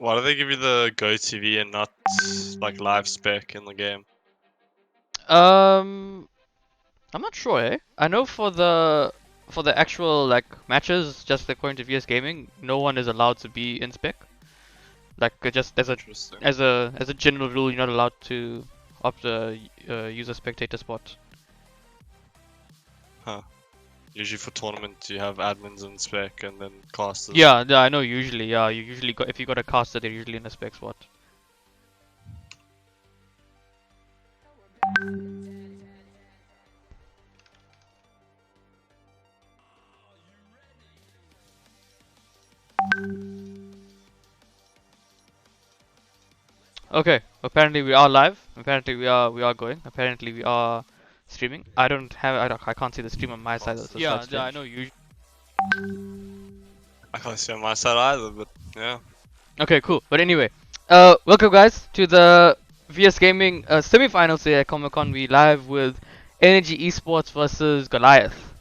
Why do they give you the Go TV and not like live spec in the game? I'm not sure, eh? I know for the actual like matches, just according to VS Gaming, no one is allowed to be in spec. Like just Interesting. as a general rule, you're not allowed to opt the user spectator spot. Huh. Usually for tournament you have admins in spec and then casters. Yeah, I know. Usually, yeah, you usually got if you got a caster, they're usually in a spec spot. Okay, apparently we are live. Apparently we are going. Apparently we are streaming. I can't see the stream on my side. So Yeah, yeah, I know. I can't see on my side either, but yeah. Okay, cool. But anyway, welcome guys to the VS Gaming semi-finals here at Comic Con. We live with Energy Esports versus Goliath.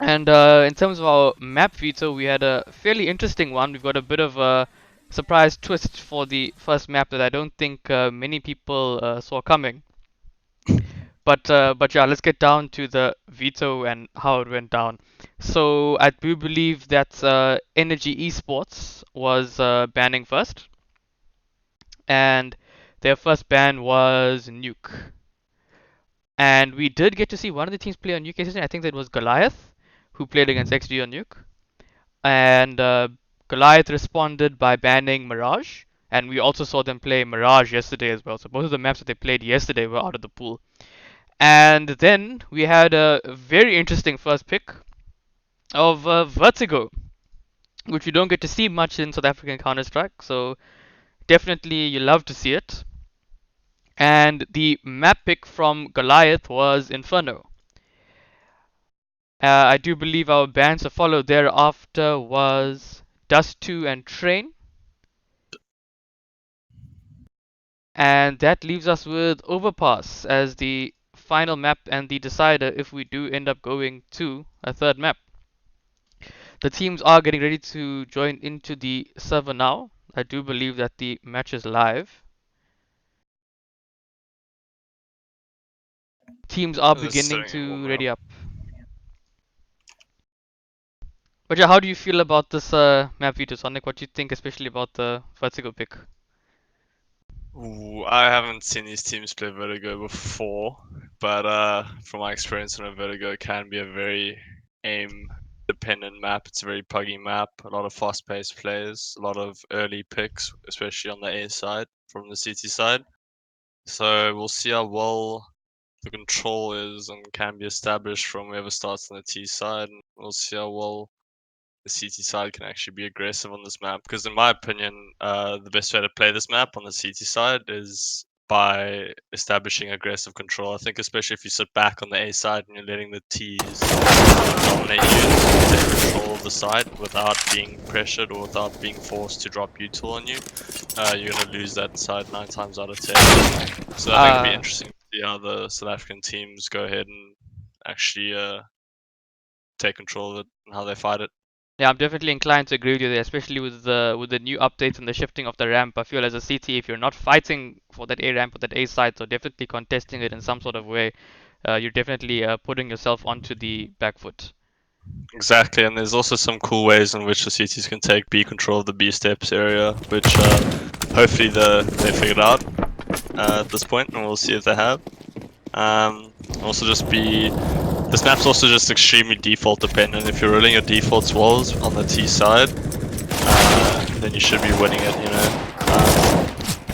And in terms of our map veto, we had a fairly interesting one. We've got a bit of a surprise twist for the first map that I don't think many people saw coming. But yeah, let's get down to the veto and how it went down. So I do believe that Energy Esports was banning first, and their first ban was Nuke. And we did get to see one of the teams play on Nuke yesterday. I think that was Goliath, who played against XG on Nuke. And Goliath responded by banning Mirage, and we also saw them play Mirage yesterday as well. So both of the maps that they played yesterday were out of the pool. And then we had a very interesting first pick of Vertigo, which you don't get to see much in South African Counter-Strike, so definitely you love to see it. And the map pick from Goliath was Inferno. I do believe our bans to follow thereafter was Dust 2 and Train. And that leaves us with Overpass as the final map and the decider if we do end up going to a third map. The teams are getting ready to join into the server now. I do believe that the match is live. Teams are beginning to ready up. But yeah, how do you feel about this map veto, Sonic? What do you think, especially about the Vertigo pick? Ooh, I haven't seen these teams play Vertigo before, but from my experience on a Vertigo can be a very aim dependent map. It's a very puggy map, a lot of fast paced plays, a lot of early picks, especially on the A side from the CT side. So we'll see how well the control is and can be established from whoever starts on the T side. And we'll see how well the CT side can actually be aggressive on this map. Because in my opinion, the best way to play this map on the CT side is by establishing aggressive control. I think especially if you sit back on the A side and you're letting the T's dominate you and take control of the side without being pressured or without being forced to drop util on you, you're going to lose that side 9 times out of 10. So I think it'd be interesting to see how the South African teams go ahead and actually take control of it and how they fight it. Yeah, I'm definitely inclined to agree with you there, especially with the new updates and the shifting of the ramp. I feel as a CT, if you're not fighting for that A ramp or that A side, so definitely contesting it in some sort of way, you're definitely putting yourself onto the back foot. Exactly, and there's also some cool ways in which the CTs can take B control of the B steps area, which hopefully they figured out at this point, and we'll see if they have. Also, this map's also just extremely default dependent. If you're rolling your defaults walls on the T side, then you should be winning it.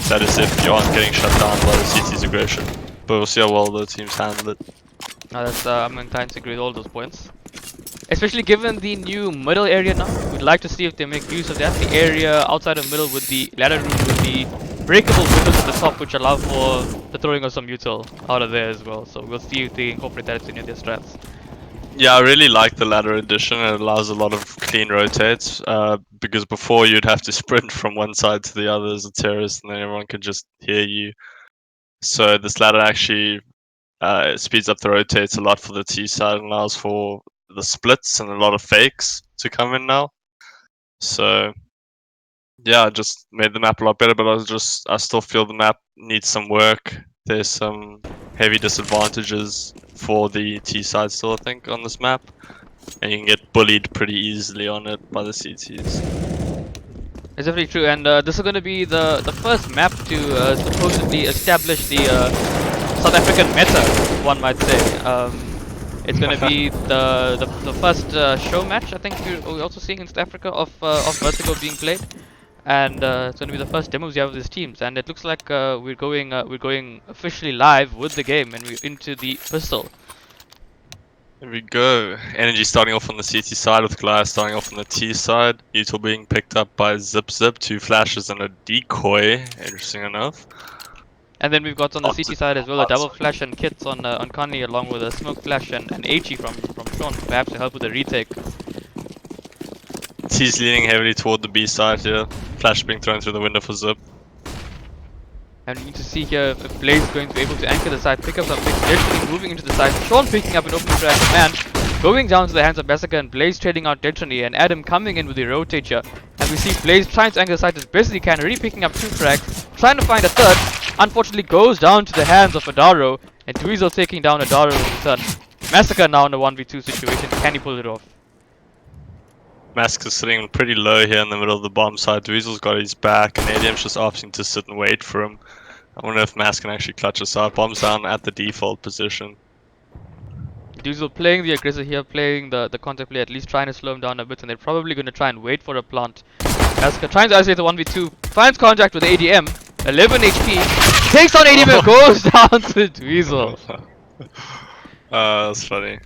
That is if you aren't getting shut down by the CT's aggression. But we'll see how well the teams handle it. I'm inclined to agree with all those points. Especially given the new middle area now, we'd like to see if they make use of that. The area outside of middle with the ladder room with the breakable windows at the top, which allow for the throwing of some util out of there as well. So we'll see if they incorporate that into their strats. Yeah, I really like the ladder edition. It allows a lot of clean rotates. Because before you'd have to sprint from one side to the other as a terrorist, and then everyone could just hear you. So this ladder actually speeds up the rotates a lot for the T side and allows for the splits and a lot of fakes to come in now. So Yeah, I just made the map a lot better, but I still feel the map needs some work. There's some heavy disadvantages for the T side still, I think, on this map. And you can get bullied pretty easily on it by the CTs. It's definitely true, and this is going to be the first map to supposedly establish the South African meta, one might say. It's going to be the first show match, I think we're also seeing in South Africa of Vertigo being played, and it's going to be the first demos we have of these teams, and it looks like we're going officially live with the game, and we're into the pistol. There we go. Energy starting off on the CT side with Goliath starting off on the T side. Util being picked up by Zip, 2 flashes and a decoy, interesting enough. And then we've got on the CT side as well a double flash and kits on Connie, along with a smoke flash and an HE from Sean, perhaps to help with the retake. T's leaning heavily toward the B side here. Flash being thrown through the window for Zip. And we need to see here if Blaze is going to be able to anchor the side, pick up some picks, literally moving into the side. Sean picking up an opening frag, man, going down to the hands of Massacre, and Blaze trading out Detrony, and Adam coming in with the rotate here. And we see Blaze trying to anchor the side as best as he can, already picking up 2 frags, trying to find a third. Unfortunately goes down to the hands of Adaro, and Dweezil taking down Adaro in return. Massacre now in a 1v2 situation, can he pull it off? Massacre's sitting pretty low here in the middle of the bomb side. Dweezil's got his back, and ADM's just opting to sit and wait for him. I wonder if Mass can actually clutch us out. Bombs down at the default position. Dweezil playing the aggressor here, playing the contact play, at least trying to slow him down a bit, and they're probably going to try and wait for a plant. Massacre trying to isolate the 1v2, finds contact with ADM, 11 HP, takes on ADM and goes down to Dweezil. That's funny.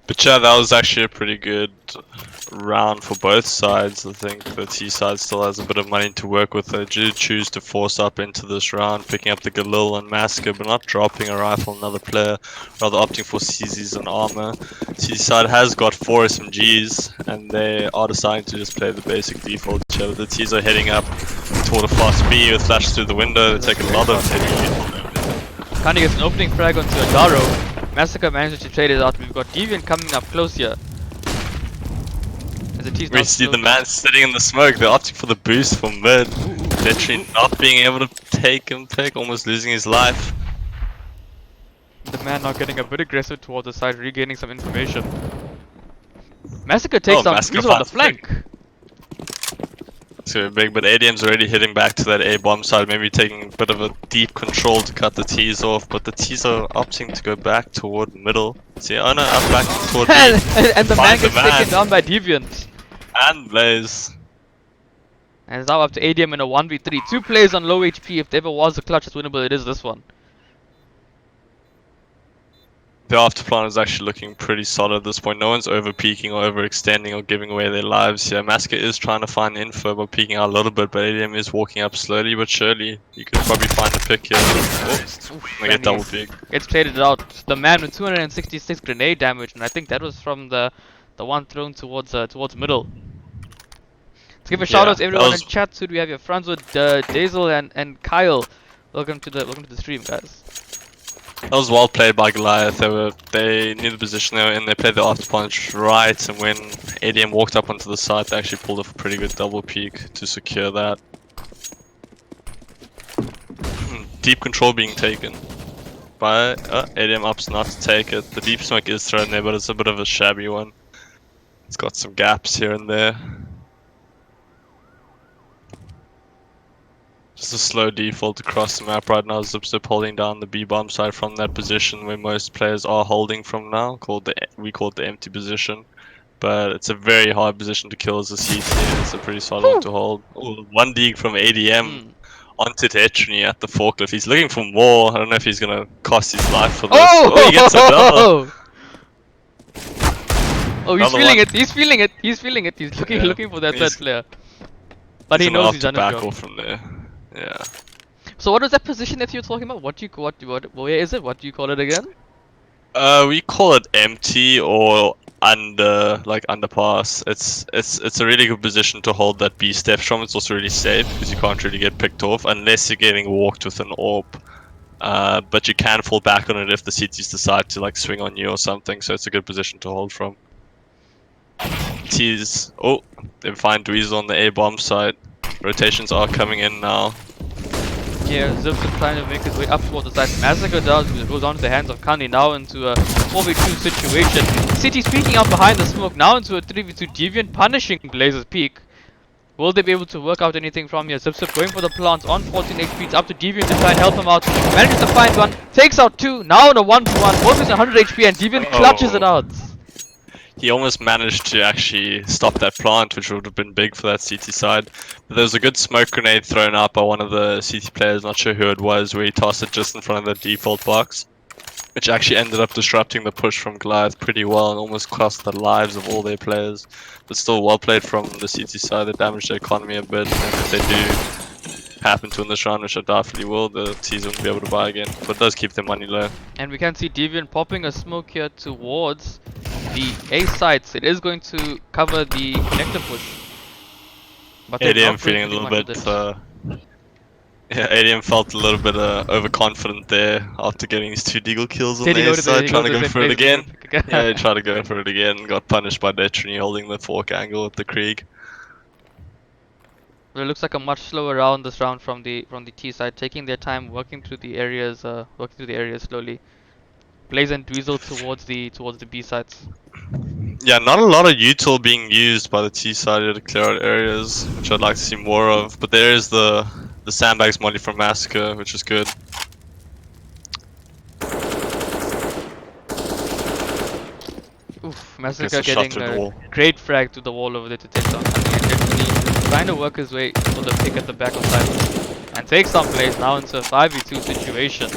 But yeah, that was actually a pretty good round for both sides. I think the T side still has a bit of money to work with. They do choose to force up into this round, picking up the Galil and Massacre, but not dropping a rifle on another player, rather opting for CZs and armor. T side has got 4 SMGs, and they are deciding to just play the basic default here. The T's are heading up toward a fast B with flashes through the window. They take a lot of heavy. Kanye gets an opening frag onto Adaro. Massacre manages to trade it out. We've got Deviant coming up close here. We see the man sitting in the smoke. They're opting for the boost for mid. Literally not being able to take him pick, almost losing his life. The man now getting a bit aggressive towards the side, regaining some information. Massacre takes down Dweezil on the flank. It's gonna be big, but ADM's already hitting back to that A bomb side, maybe taking a bit of a deep control to cut the T's off, but the T's are opting to go back toward middle. See, oh no, I'm back toward B. and the man gets taken down by Deviant. And Blaze. And it's now up to ADM in a 1v3. 2 players on low HP. If there ever was a clutch that's winnable, it is this one. The afterplan is actually looking pretty solid at this point. No one's over peeking or overextending or giving away their lives here. Massacre is trying to find info by peeking out a little bit, but ADM is walking up slowly but surely. You could probably find a pick here. We get double peek. It's traded out. The man with 266 grenade damage, and I think that was from the one thrown towards middle. Let's give a shout out to everyone in chat. So we have your friends with Dazel and Kyle. Welcome to the stream, guys. That was well played by Goliath. They knew the position they were in. They played the after punch right, and when ADM walked up onto the side, they actually pulled off a pretty good double peek to secure that. Deep control being taken by ADM opts not to take it. The deep smoke is thrown there, but it's a bit of a shabby one. It's got some gaps here and there. Just a slow default across the map right now. Zip holding down the B bomb side from that position where most players are holding from now. We call it the empty position, but it's a very hard position to kill as a CT. It's a pretty solid one to hold. Ooh, 1 dig from ADM onto Tetrany at the forklift. He's looking for more. I don't know if he's gonna cost his life for this. Oh, he gets another. Oh, he's feeling it. He's feeling it. He's feeling it. He's looking for that third player. But he knows he's done his job. From there. Yeah. So what was that position that you're talking about? Where is it? What do you call it again? We call it empty or underpass. It's a really good position to hold that B step from. It's also really safe because you can't really get picked off unless you're getting walked with an AWP. But you can fall back on it if the CTs decide to like swing on you or something. So it's a good position to hold from. T's. Oh, they find Dweezil on the A bomb site. Rotations are coming in now. Yeah, Zips is trying to make his way up towards the side. Massacre goes on to the hands of Kani now into a 4v2 situation. City speaking out behind the smoke now into a 3v2. Deviant punishing Blaze's peak. Will they be able to work out anything from here? Zip going for the plants on 14 HP. It's up to Deviant to try and help him out. Manages to find one. Takes out two. Now in a 1v1. Both is 100 HP and Deviant clutches it out. He almost managed to actually stop that plant, which would have been big for that CT side. But there was a good smoke grenade thrown out by one of the CT players, not sure who it was, where he tossed it just in front of the default box, which actually ended up disrupting the push from Goliath pretty well and almost cost the lives of all their players. But still well played from the CT side. They damaged the economy a bit, and if they do happen to win this round, which I doubtfully will, the T's won't be able to buy again. But it does keep their money low. And we can see Deviant popping a smoke here towards the A sites. It is going to cover the connector push. But ADM feeling a little bit. Yeah, ADM felt a little bit overconfident there after getting his 2 deagle kills on the A side, trying to go for it again. Yeah, he tried to go for it again, got punished by Detrini holding the fork angle at the Krieg. Well, it looks like a much slower round this round from the T side, taking their time, working through the areas slowly. Blaze and Dweezil towards the B sides. Yeah, not a lot of util being used by the T side here to clear out areas, which I'd like to see more of. But there is the sandbags molly from Massacre, which is good. Oof, Massacre getting a great frag to the wall over there to take down. Definitely trying to work his way for the pick at the back of side and take some plays now into a 5v2 situation.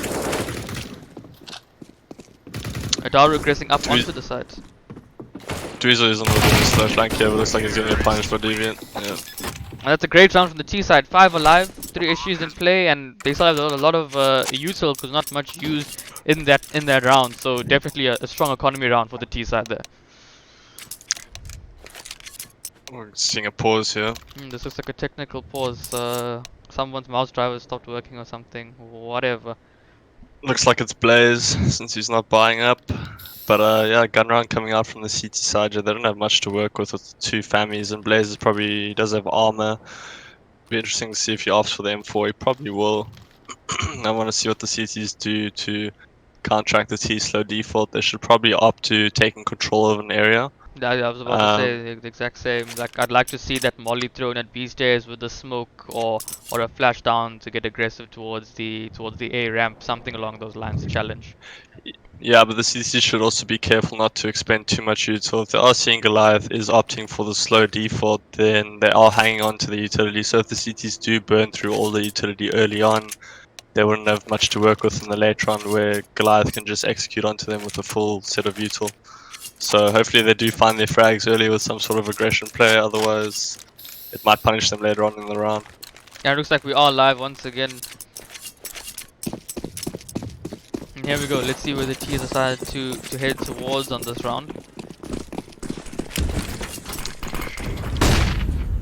Adar regressing up onto the side. Dweezil is on the slow flank here, but looks like he's going to get punished by Deviant. Yeah. And that's a great round from the T side. 5 alive, 3 issues in play, and they still have a lot of util because not much used in that round. So definitely a strong economy round for the T side there. We're seeing a pause here. This looks like a technical pause. Someone's mouse driver stopped working or something. Whatever. Looks like it's Blaze since he's not buying up. But yeah, gun round coming out from the CT side. They don't have much to work with 2 Fammies, and Blaze is probably does have armor. Be interesting to see if he opts for the M4. He probably will. I want to see what the CTs do to counteract the T slow default. They should probably opt to taking control of an area. Yeah, I was about to say the exact same. Like, I'd like to see that molly thrown at B stairs with the smoke or a flash down to get aggressive towards the A ramp, something along those lines. Challenge. Yeah, but the CTs should also be careful not to expend too much util. If they are seeing Goliath is opting for the slow default, then they are hanging on to the utility. So if the CTs do burn through all the utility early on, they wouldn't have much to work with in the late round where Goliath can just execute onto them with a full set of util. So hopefully they do find their frags early with some sort of aggression play, otherwise it might punish them later on in the round. Yeah, it looks like we are live once again. And here we go, let's see where the T decided to head towards on this round.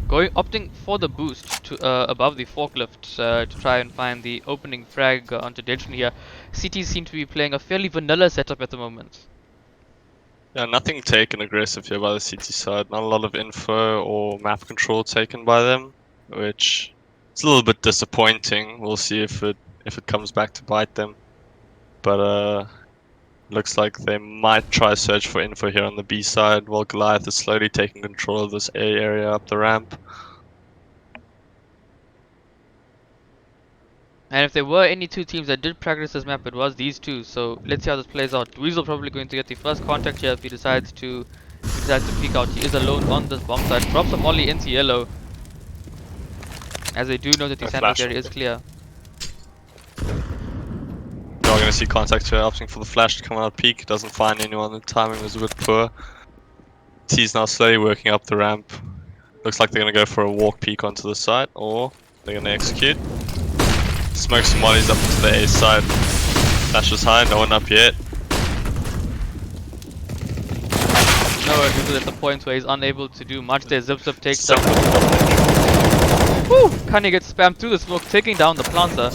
Opting for the boost to above the forklift to try and find the opening frag onto Dejin here. CT seem to be playing a fairly vanilla setup at the moment. Yeah, nothing taken aggressive here by the CT side. Not a lot of info or map control taken by them, which is a little bit disappointing. We'll see if it comes back to bite them. But looks like they might try search for info here on the B side, while Goliath is slowly taking control of this A area up the ramp. And if there were any 2 teams that did practice this map, it was these 2. So let's see how this plays out. Dweezil probably going to get the first contact here if he decides to peek out. He is alone on this bomb site. Drops a molly into yellow, as they do know that the sandwich area is clear. We're going to see contact here, opting for the flash to come out peak. Doesn't find anyone. The timing was a bit poor. T's now slowly working up the ramp. Looks like they're going to go for a walk peak onto the site, or they're going to execute. Smoke some mollies up to the A side. Flash is high, no one up yet. No, Dweezil at the point where he's unable to do much there. Zip takes down. Woo! Kanye gets spammed through the smoke, taking down the planter.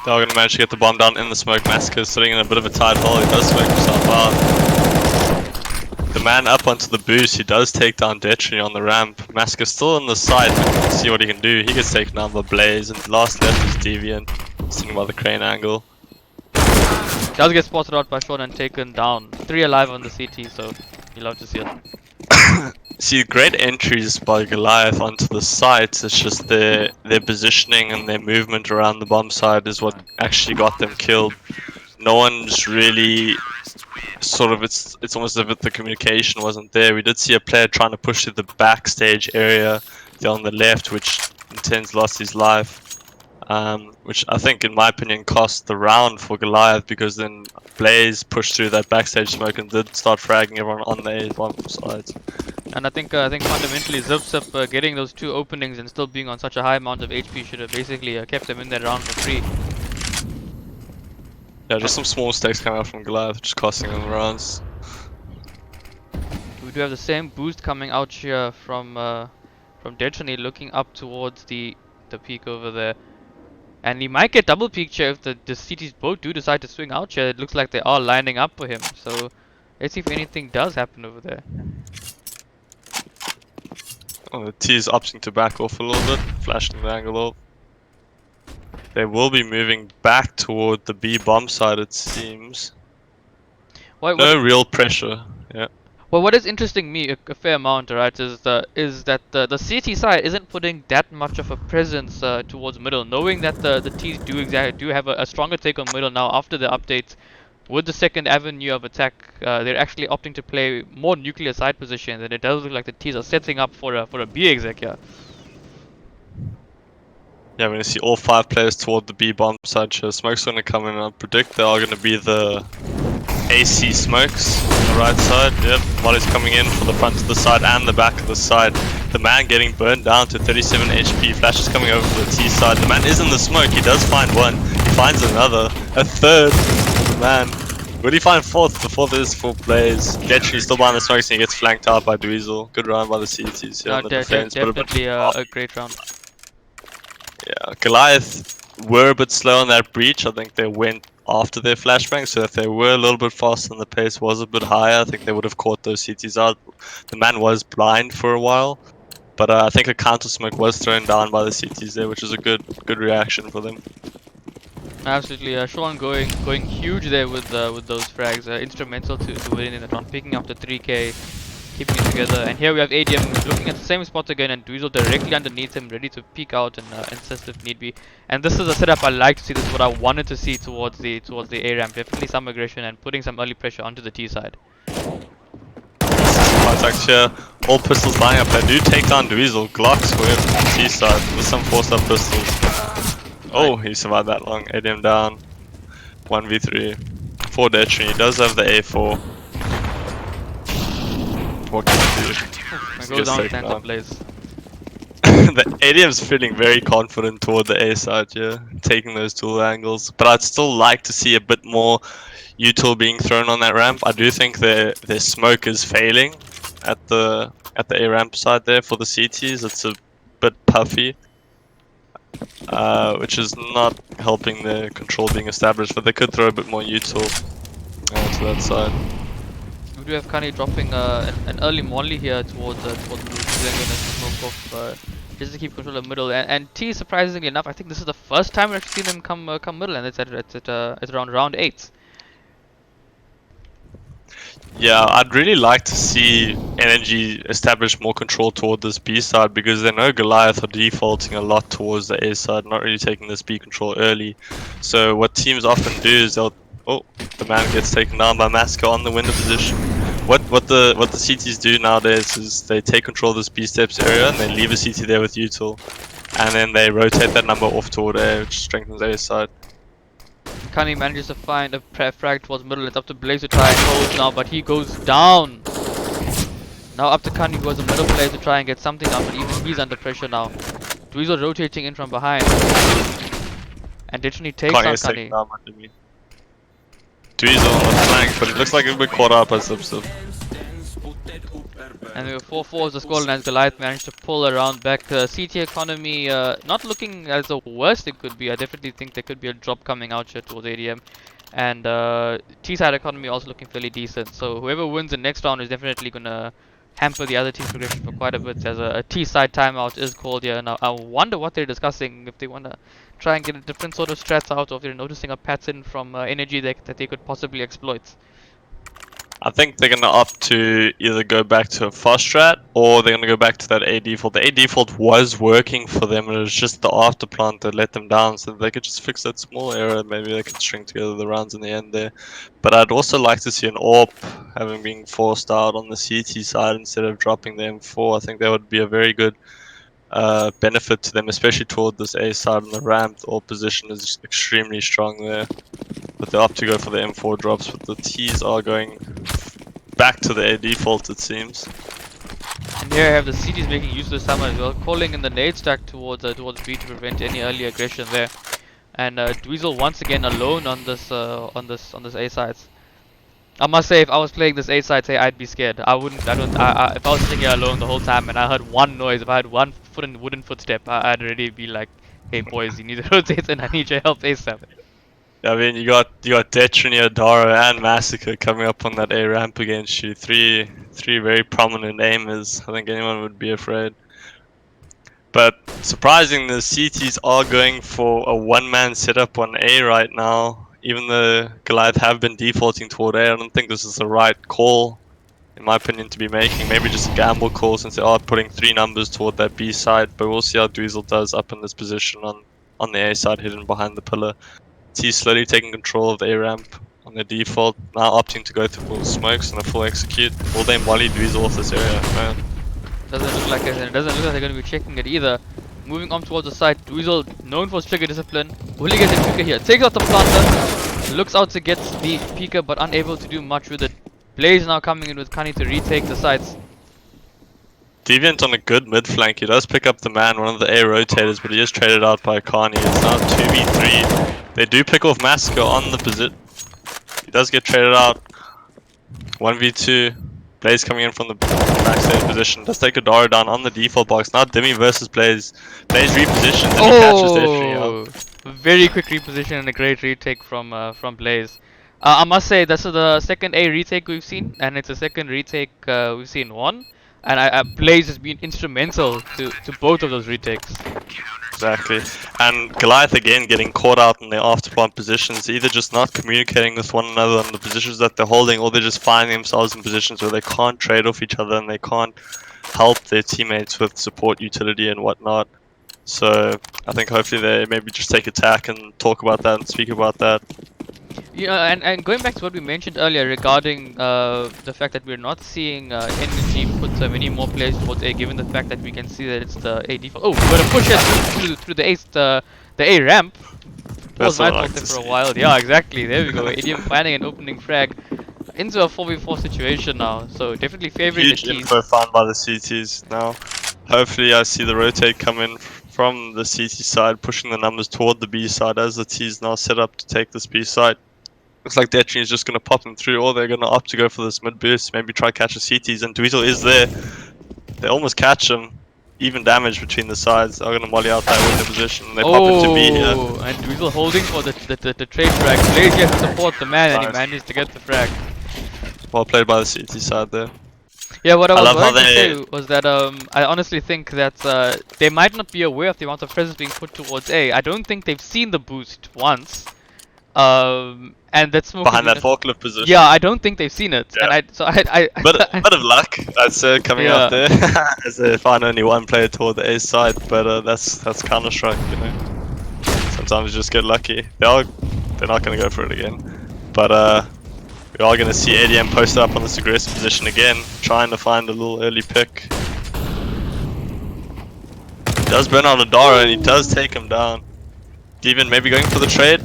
They're going to manage to get the bomb down in the smoke. Massacre is sitting in a bit of a tight hole. He does smoke himself out. the man up onto the boost. He does take down Detri on the ramp. Maska's still on the side, but let's see what he can do. He gets taken down by Blaze, and last left is Deviant, sitting by the crane angle. Does get spotted out by Sean and taken down. 3 alive on the CT, so you love to see it. See, great entries by Goliath onto the site. It's just their positioning and their movement around the bomb site is what actually got them killed. No one's really sort of, it's almost as if the communication wasn't there. We did see a player trying to push to the backstage area there on the left, which Intense lost his life. Which I think, in my opinion, cost the round for Goliath, because then Blaze pushed through that backstage smoke and did start fragging everyone on the bomb side. And I think fundamentally Zip getting those 2 openings and still being on such a high amount of HP should have basically kept them in that round for free. Yeah, just some small mistakes coming out from Goliath, just costing them rounds. We do have the same boost coming out here from Destiny, looking up towards the peak over there. And he might get double peeked here if the CTs both do decide to swing out here. It looks like they are lining up for him. So let's see if anything does happen over there. Oh, the T is opting to back off a little bit, flashing the angle up. They will be moving back toward the B bomb side, it seems. No real pressure. Yeah. Well, what is interesting me a fair amount, right, is that the CT side isn't putting that much of a presence towards middle, knowing that the T's do have a stronger take on middle now after the updates. With the second avenue of attack, they're actually opting to play more nuclear side positions, and it does look like the T's are setting up for a B exec here. Yeah, we're going to see all 5 players toward the B bomb side here. Smoke's going to come in, and I predict they are going to be the AC smokes on the right side. Yep, Molly's coming in for the front of the side and the back of the side. The man getting burned down to 37 HP. Flash is coming over to the T side. The man is in the smoke. He does find one. He finds another. A third. The man. Will he find 4th? The 4th is for Blaze. Detri still behind the smokes, and he gets flanked out by Dweezil. Good round by the CTs here on the defense. Definitely a great round. Yeah, Goliath were a bit slow on that breach. I think they went after their flashbang, so if they were a little bit faster and the pace was a bit higher, I think they would have caught those CTs out. The man was blind for a while, but I think a counter smoke was thrown down by the CTs there, which is a good reaction for them. Absolutely, Sean going huge there with those frags, instrumental to winning that round, picking up the 3k, keeping it together. And here we have ADM looking at the same spot again, and Dweezil directly underneath him, ready to peek out and insist if need be. And this is a setup I like to see. This is what I wanted to see towards the A ramp. Definitely some aggression and putting some early pressure onto the T side. Contact here, all pistols lining up. They do take down Dweezil. Glocks for him on the T side with some forced up pistols. Oh, he survived that long. ADM down. 1v3. 4 Detri. He does have the A4. What can he do? I go down, stands up Blaze. The ADM's feeling very confident toward the A side here, taking those dual angles. But I'd still like to see a bit more util being thrown on that ramp. I do think their smoke is failing at the A ramp side there for the CTs. It's a bit puffy, which is not helping the control being established. But they could throw a bit more util to that side. We do have Kani dropping an early molly here towards middle. He's then going to smoke off just to keep control of middle. And T, surprisingly enough, I think this is the first time we've actually seen them come middle, and it's around round 8. Yeah, I'd really like to see Energy establish more control toward this B side, because they know Goliath are defaulting a lot towards the A side, not really taking this B control early. So what teams often do is they'll... Oh, the man gets taken down by Maska on the window position. What the CTs do nowadays is they take control of this B steps area and they leave a CT there with util, and then they rotate that number off toward A, which strengthens A side. Kani manages to find a frag towards middle. It's up to Blaze to try and hold now, but he goes down. Now up to Kani, who has a middle player, to try and get something out, but even he's under pressure now. Dweezil rotating in from behind, and Ditchney takes on Kani. Dweezil on the flank, but it looks like he'll be caught up by Zip. And we have 4-4 as the scoreline as Goliath managed to pull around back. CT economy not looking as the worst it could be. I definitely think there could be a drop coming out here towards ADM. And T side economy also looking fairly decent. So whoever wins the next round is definitely gonna hamper the other team's progression for quite a bit. As a T side timeout is called here. Now I wonder what they're discussing. If they wanna try and get a different sort of strats out, or if they're noticing a pattern from energy that they could possibly exploit. I think they're going to opt to either go back to a fast strat or they're going to go back to that A default. The A default was working for them, and it was just the after plant that let them down. So they could just fix that small error. Maybe they could string together the rounds in the end there. But I'd also like to see an AWP having been forced out on the CT side instead of dropping the M4. I think that would be a very good benefit to them, especially toward this A side on the ramp. The AWP position is extremely strong there. But they opt to go for the M4 drops, but the T's are going back to the A default, it seems. And here I have the CTs making use of the summer as well, calling in the nade stack towards B to prevent any early aggression there. And Dweezil once again alone on this A side. I must say, if I was playing this A side, I'd be scared. I wouldn't. If I was sitting here alone the whole time and I heard one noise, if I had one wooden footstep, I'd already be like, "Hey boys, you need to rotate and I need your help ASAP." I mean, you got Detrini, Adara, and Massacre coming up on that A ramp against you. Three very prominent aimers. I think anyone would be afraid. But surprising, the CTs are going for a one-man setup on A right now. Even though Goliath have been defaulting toward A, I don't think this is the right call, in my opinion, to be making. Maybe just a gamble call since they are putting 3 numbers toward that B side. But we'll see how Dweezil does up in this position on the A side, hidden behind the pillar. He's slowly taking control of the A ramp on the default, now opting to go through full smokes and a full execute. Will they molly Dweezil off this area? Man. Doesn't look like it, and it doesn't look like they're going to be checking it either. Moving on towards the side, Dweezil, known for his trigger discipline, will he get the Pika here? Takes out the planter, looks out to get the Pika, but unable to do much with it. Blaze now coming in with Kani to retake the sides. Deviant on a good mid flank. He does pick up the man, one of the A rotators, but he is traded out by Kani. It's now 2v3. They do pick off Massacre on the position. He does get traded out. 1v2. Blaze coming in from the backstage position. Does take a Dara down on the default box. Now Demi versus Blaze. Blaze repositions and he catches their 3 up. Very quick reposition and a great retake from Blaze. I must say this is the second A retake we've seen, and it's the second retake we've seen one. And Blaze has been instrumental to both of those retakes. Exactly. And Goliath again getting caught out in their afterplant positions, either just not communicating with one another on the positions that they're holding, or they're just finding themselves in positions where they can't trade off each other and they can't help their teammates with support utility and whatnot. So I think hopefully they maybe just take attack and talk about that and speak about that. Yeah, and going back to what we mentioned earlier regarding the fact that we're not seeing energy put many more players towards A, given the fact that we can see that it's the A default. Oh, we're gonna push it through the A ramp. That's Was my what I like thought to there for see. a while. Yeah, exactly. There we go. ADM finding an opening frag into a 4v4 situation now. So definitely favoring Huge the T's. info found by the CTs now. Hopefully I see the rotate come in from the CT side, pushing the numbers toward the B side as the T's now set up to take this B side. Looks like Detrini is just going to pop them through, or they're going to opt to go for this mid boost, maybe try catch the CTs, and Dweezil is there. They almost catch him. Even damage between the sides. They're going to molly out that window position. They pop into B here. And Dweezil holding for the trade frag. Blaze here to support the man, and he Nice. managed to get the frag. Well played by the CT side there. Yeah, what I was love how going to they- say was that I honestly think that they might not be aware of the amount of presence being put towards A. I don't think they've seen the boost once. And that's Behind that forklift position. Yeah, I don't think they've seen it. Yeah. And Bit of luck, I'd say, coming Yeah. out there. As they find only one player toward the A side, but that's Counter-Strike, you know. Sometimes you just get lucky. They're not going to go for it again. But we are going to see ADM posted up on this aggressive position again, trying to find a little early pick. He does burn out Adara and he does take him down. Deviant maybe going for the trade.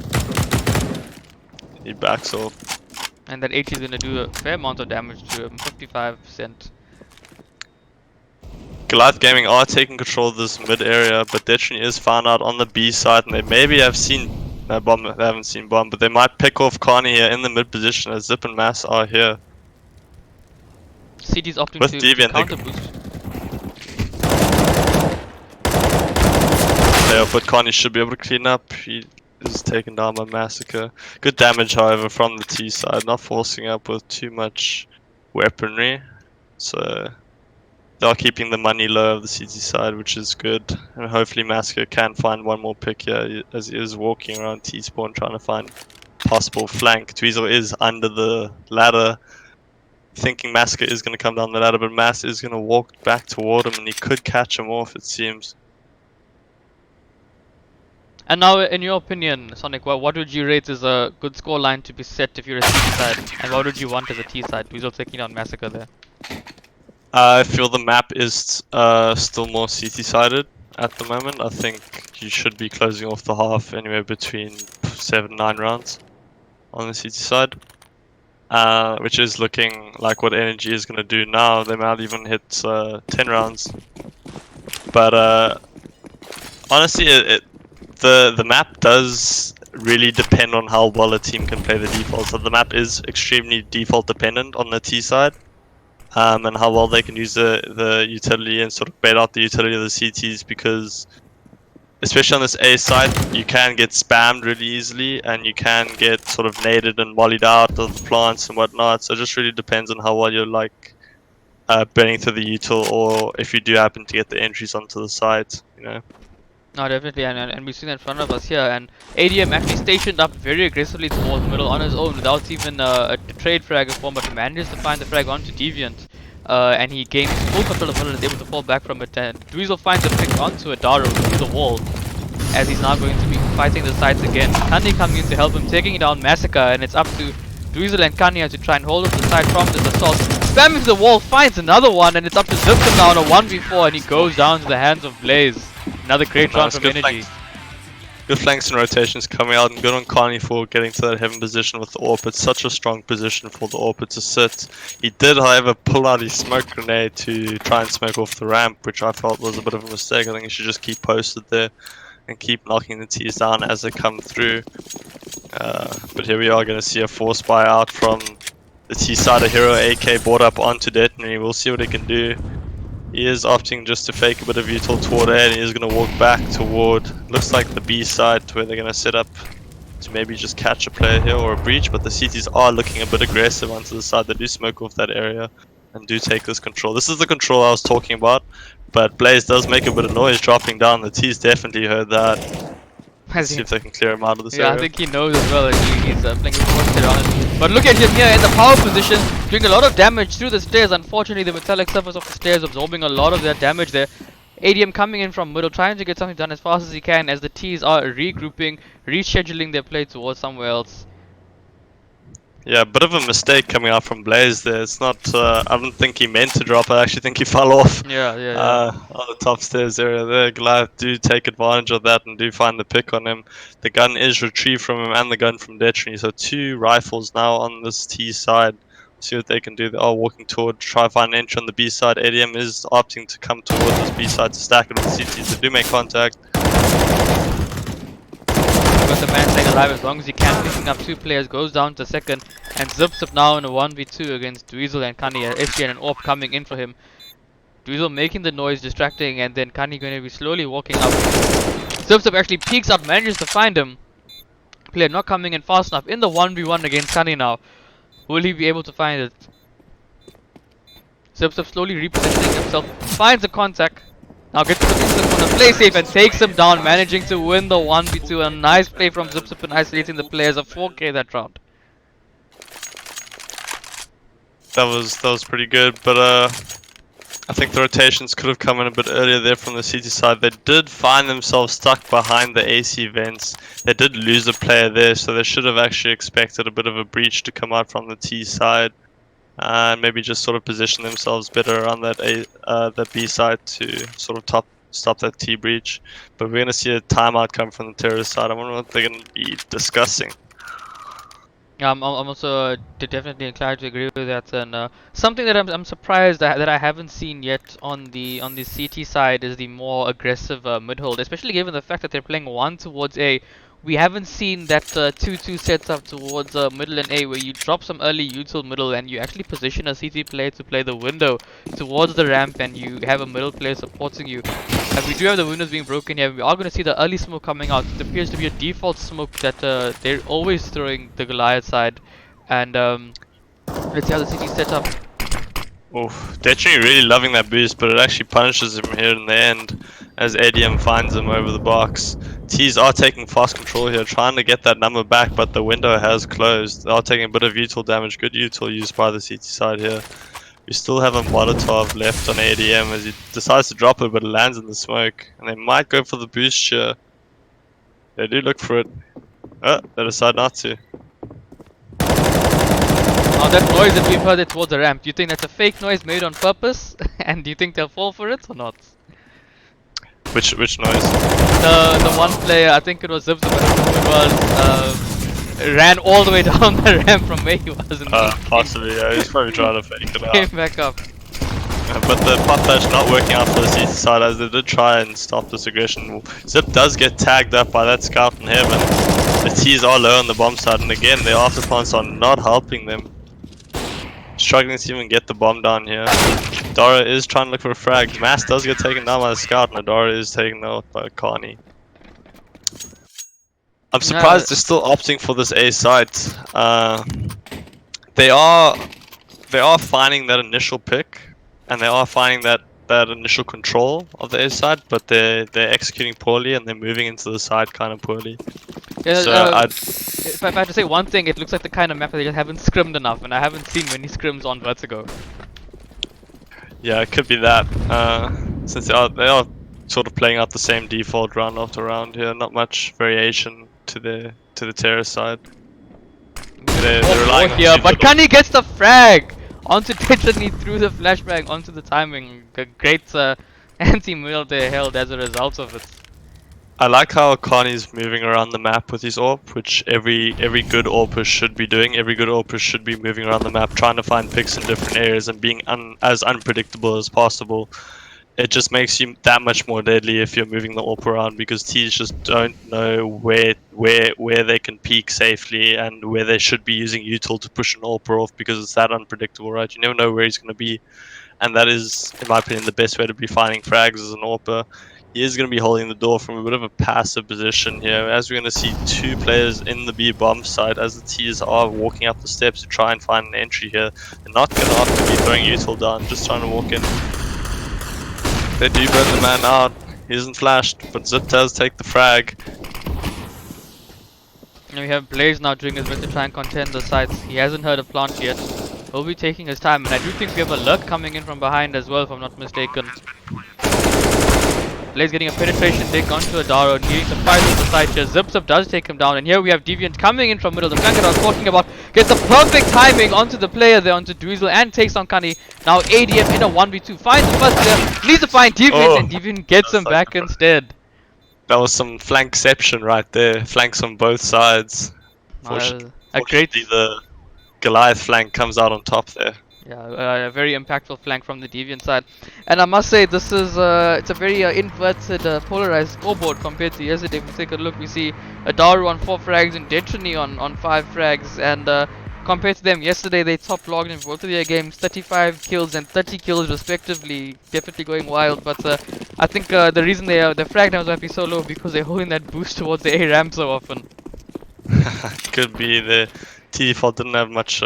He backs off. And that HE is going to do a fair amount of damage to him, 55%. Goliath Gaming are taking control of this mid area, but Detrini is found out on the B side, and they maybe have seen Bomb. They haven't seen Bomb, but they might pick off Kani here in the mid position as Zip and Mass are here. CT's opting With to Deviant, counter boost. Yeah, but Kani should be able to clean up. He is taken down by Massacre. Good damage, however, from the T side, not forcing up with too much weaponry. So they are keeping the money low of the CT side, which is good. And hopefully Massacre can find one more pick here as he is walking around T-spawn trying to find possible flank. Dweezil is under the ladder, thinking Massacre is going to come down the ladder, but Mass is going to walk back toward him and he could catch him off, it seems. And now, in your opinion, Sonic, what would you rate as a good score line to be set if you're a CT side? And what would you want as a T side? Dweezil taking on Massacre there. I feel the map is still more CT-sided at the moment. I think you should be closing off the half anywhere between 7-9 rounds on the CT side. Which is looking like what Energy is going to do now. They might even hit 10 rounds. But honestly, the map does really depend on how well a team can play the default. So the map is extremely default dependent on the T side. And how well they can use the utility and sort of bait out the utility of the CTs, because especially on this A side, you can get spammed really easily and you can get sort of naded and volleyed out of the plants and whatnot. So it just really depends on how well you're like burning through the util, or if you do happen to get the entries onto the site, you know. No, definitely, and we've seen that in front of us here, and ADM actually stationed up very aggressively towards middle on his own without even a trade frag form, but he manages to find the frag onto Deviant, and he gains full control of middle and is able to fall back from it, and Dweezil finds a pick onto Adaro through the wall, as he's now going to be fighting the sides again. Kanye coming in to help him, taking down Massacre, and it's up to Dweezil and Kanye to try and hold up the side from this assault. Spamming the wall, finds another one, and it's up to Zipton now on a 1v4, and he goes down to the hands of Blaze. Another great round from Energy. Good flanks and rotations coming out, and good on Kanye for getting to that heaven position with the AWP. It's such a strong position for the AWP to sit. He did, however, pull out his smoke grenade to try and smoke off the ramp, which I felt was a bit of a mistake. I think he should just keep posted there and keep knocking the T's down as they come through. But here we are going to see a force buy out from the T side. A hero AK brought up onto Detonary. We'll see what he can do. He is opting just to fake a bit of util toward A, and he is going to walk back toward, looks like the B side, where they're going to set up to maybe just catch a player here or a breach. But the CTs are looking a bit aggressive onto the side. They do smoke off that area and do take this control. This is the control I was talking about, but Blaze does make a bit of noise dropping down. The T's definitely heard that. Let's see if they can clear him out of this area. I think he knows as well that he's playing with posted on it. But look at him here in the power position, doing a lot of damage through the stairs. Unfortunately, the metallic surface of the stairs absorbing a lot of that damage there. ADM coming in from middle, trying to get something done as fast as he can, as the T's are regrouping, rescheduling their play towards somewhere else. Yeah, a bit of a mistake coming out from Blaze there. It's not, I don't think he meant to drop. I actually think he fell off. Yeah. On the top stairs area there. Goliath do take advantage of that and do find the pick on him. The gun is retrieved from him and the gun from Detonary. So 2 rifles now on this T side. See what they can do. They are walking toward, try to find an entry on the B side. ADM is opting to come towards this B side to stack it with the CTs. They do make contact. Got the man staying alive as long as he can, picking up 2 players, goes down to second, and zips up now in a 1v2 against Dweezil and Kanye. SG and an AWP coming in for him. Dweezil making the noise, distracting, and then Kanye going to be slowly walking up. Zips up actually peeks out, manages to find him. Player not coming in fast enough in the 1v1 against Kanye now. Will he be able to find it? Zips up slowly repositioning himself, finds a contact. Now gets to the instant corner, play safe and takes him down, managing to win the 1v2. A nice play from Zipzip and isolating the players of 4K that round. That was pretty good, but I think the rotations could have come in a bit earlier there from the CT side. They did find themselves stuck behind the AC vents. They did lose a player there, so they should have actually expected a bit of a breach to come out from the T side. And maybe just sort of position themselves better around that B side to sort of stop that T breach. But we're going to see a timeout come from the terrorist side. I wonder what they're going to be discussing. Yeah, I'm also definitely inclined to agree with that. And something that I'm surprised that I haven't seen yet on the CT side is the more aggressive mid hold, especially given the fact that they're playing 1 towards A. We haven't seen that 2-2 sets up towards middle and A, where you drop some early util middle and you actually position a CT player to play the window towards the ramp, and you have a middle player supporting you. And we do have the windows being broken here. We are going to see the early smoke coming out. It appears to be a default smoke that they're always throwing the Goliath side. And let's see how the city's set up. Oh, they're actually really loving that boost, but it actually punishes him here in the end as ADM finds him over the box. T's are taking fast control here, trying to get that number back, but the window has closed. They are taking a bit of util damage. Good util used by the CT side here. We still have a Molotov left on ADM as he decides to drop it, but it lands in the smoke. And they might go for the boost here. They do look for it. Oh, they decide not to. Now that noise that we've heard towards the ramp, do you think that's a fake noise made on purpose? And do you think they'll fall for it or not? Which noise? The one player, I think it was Zips, who it was, ran all the way down the ramp from where he was. And Possibly, yeah. He's probably trying to fake it out. Came back up. But the pop flash not working out for the CT side as they did try and stop this aggression. Zip does get tagged up by that scout in heaven. The T's are low on the bomb side, and again, the afterplants are not helping them. Struggling to even get the bomb down here. Dara is trying to look for a frag. Mass does get taken down by the scout, and Dara is taken out by Carney. I'm surprised they're still opting for this A site. They are finding that initial pick, and they are finding that initial control of the A side, but they're executing poorly and they're moving into the side kind of poorly. Yeah, So if I had to say one thing, it looks like the kind of map that they just haven't scrimmed enough, and I haven't seen many scrims on Vertigo. yeah, it could be that. Since they are sort of playing out the same default round after round here, not much variation to the terrorist side. They're relying on here, but Kani gets the frag onto Tetani through the flashbang onto the timing. A great anti-mill they held as a result of it. I like how Carney's moving around the map with his AWP, which every good AWPer should be doing. Every good AWPer should be moving around the map, trying to find picks in different areas and being as unpredictable as possible. It just makes you that much more deadly if you're moving the AWP around, because T's just don't know where they can peek safely and where they should be using util to push an AWPer off, because it's that unpredictable, right? You never know where he's going to be, and that is, in my opinion, the best way to be finding frags as an AWPer. He is going to be holding the door from a bit of a passive position here, as we're going to see two players in the B bomb side as the T's are walking up the steps to try and find an entry here. They're not going to have to be throwing util down, just trying to walk in. They do burn the man out. He isn't flashed, but Zip does take the frag. And we have Blaze now doing his best to try and contend the sites. He hasn't heard a plant yet. He'll be taking his time, and I do think we have a lurk coming in from behind as well, if I'm not mistaken. Blaze getting a penetration dig onto Adaro, needing to fight with the side here. Zip does take him down, and here we have Deviant coming in from middle. The flank that I was talking about gets the perfect timing onto the player there, onto Dweezil, and takes on Kani. Now ADM in a 1v2, finds the first player, needs to find Deviant, and Deviant gets him back instead. That was some flankception right there. Flanks on both sides. A great... Fortunately, the Goliath flank comes out on top there. Yeah, a very impactful flank from the Deviant side. And I must say, this is it's a very inverted, polarized scoreboard compared to yesterday. If we take a look, we see Adaru on 4 frags and Dentrini on 5 frags. And compared to them, yesterday they top logged in both of their games, 35 kills and 30 kills respectively. Definitely going wild. But I think the reason their frag numbers might be so low because they're holding that boost towards the A ramp so often. Could be the T default didn't have much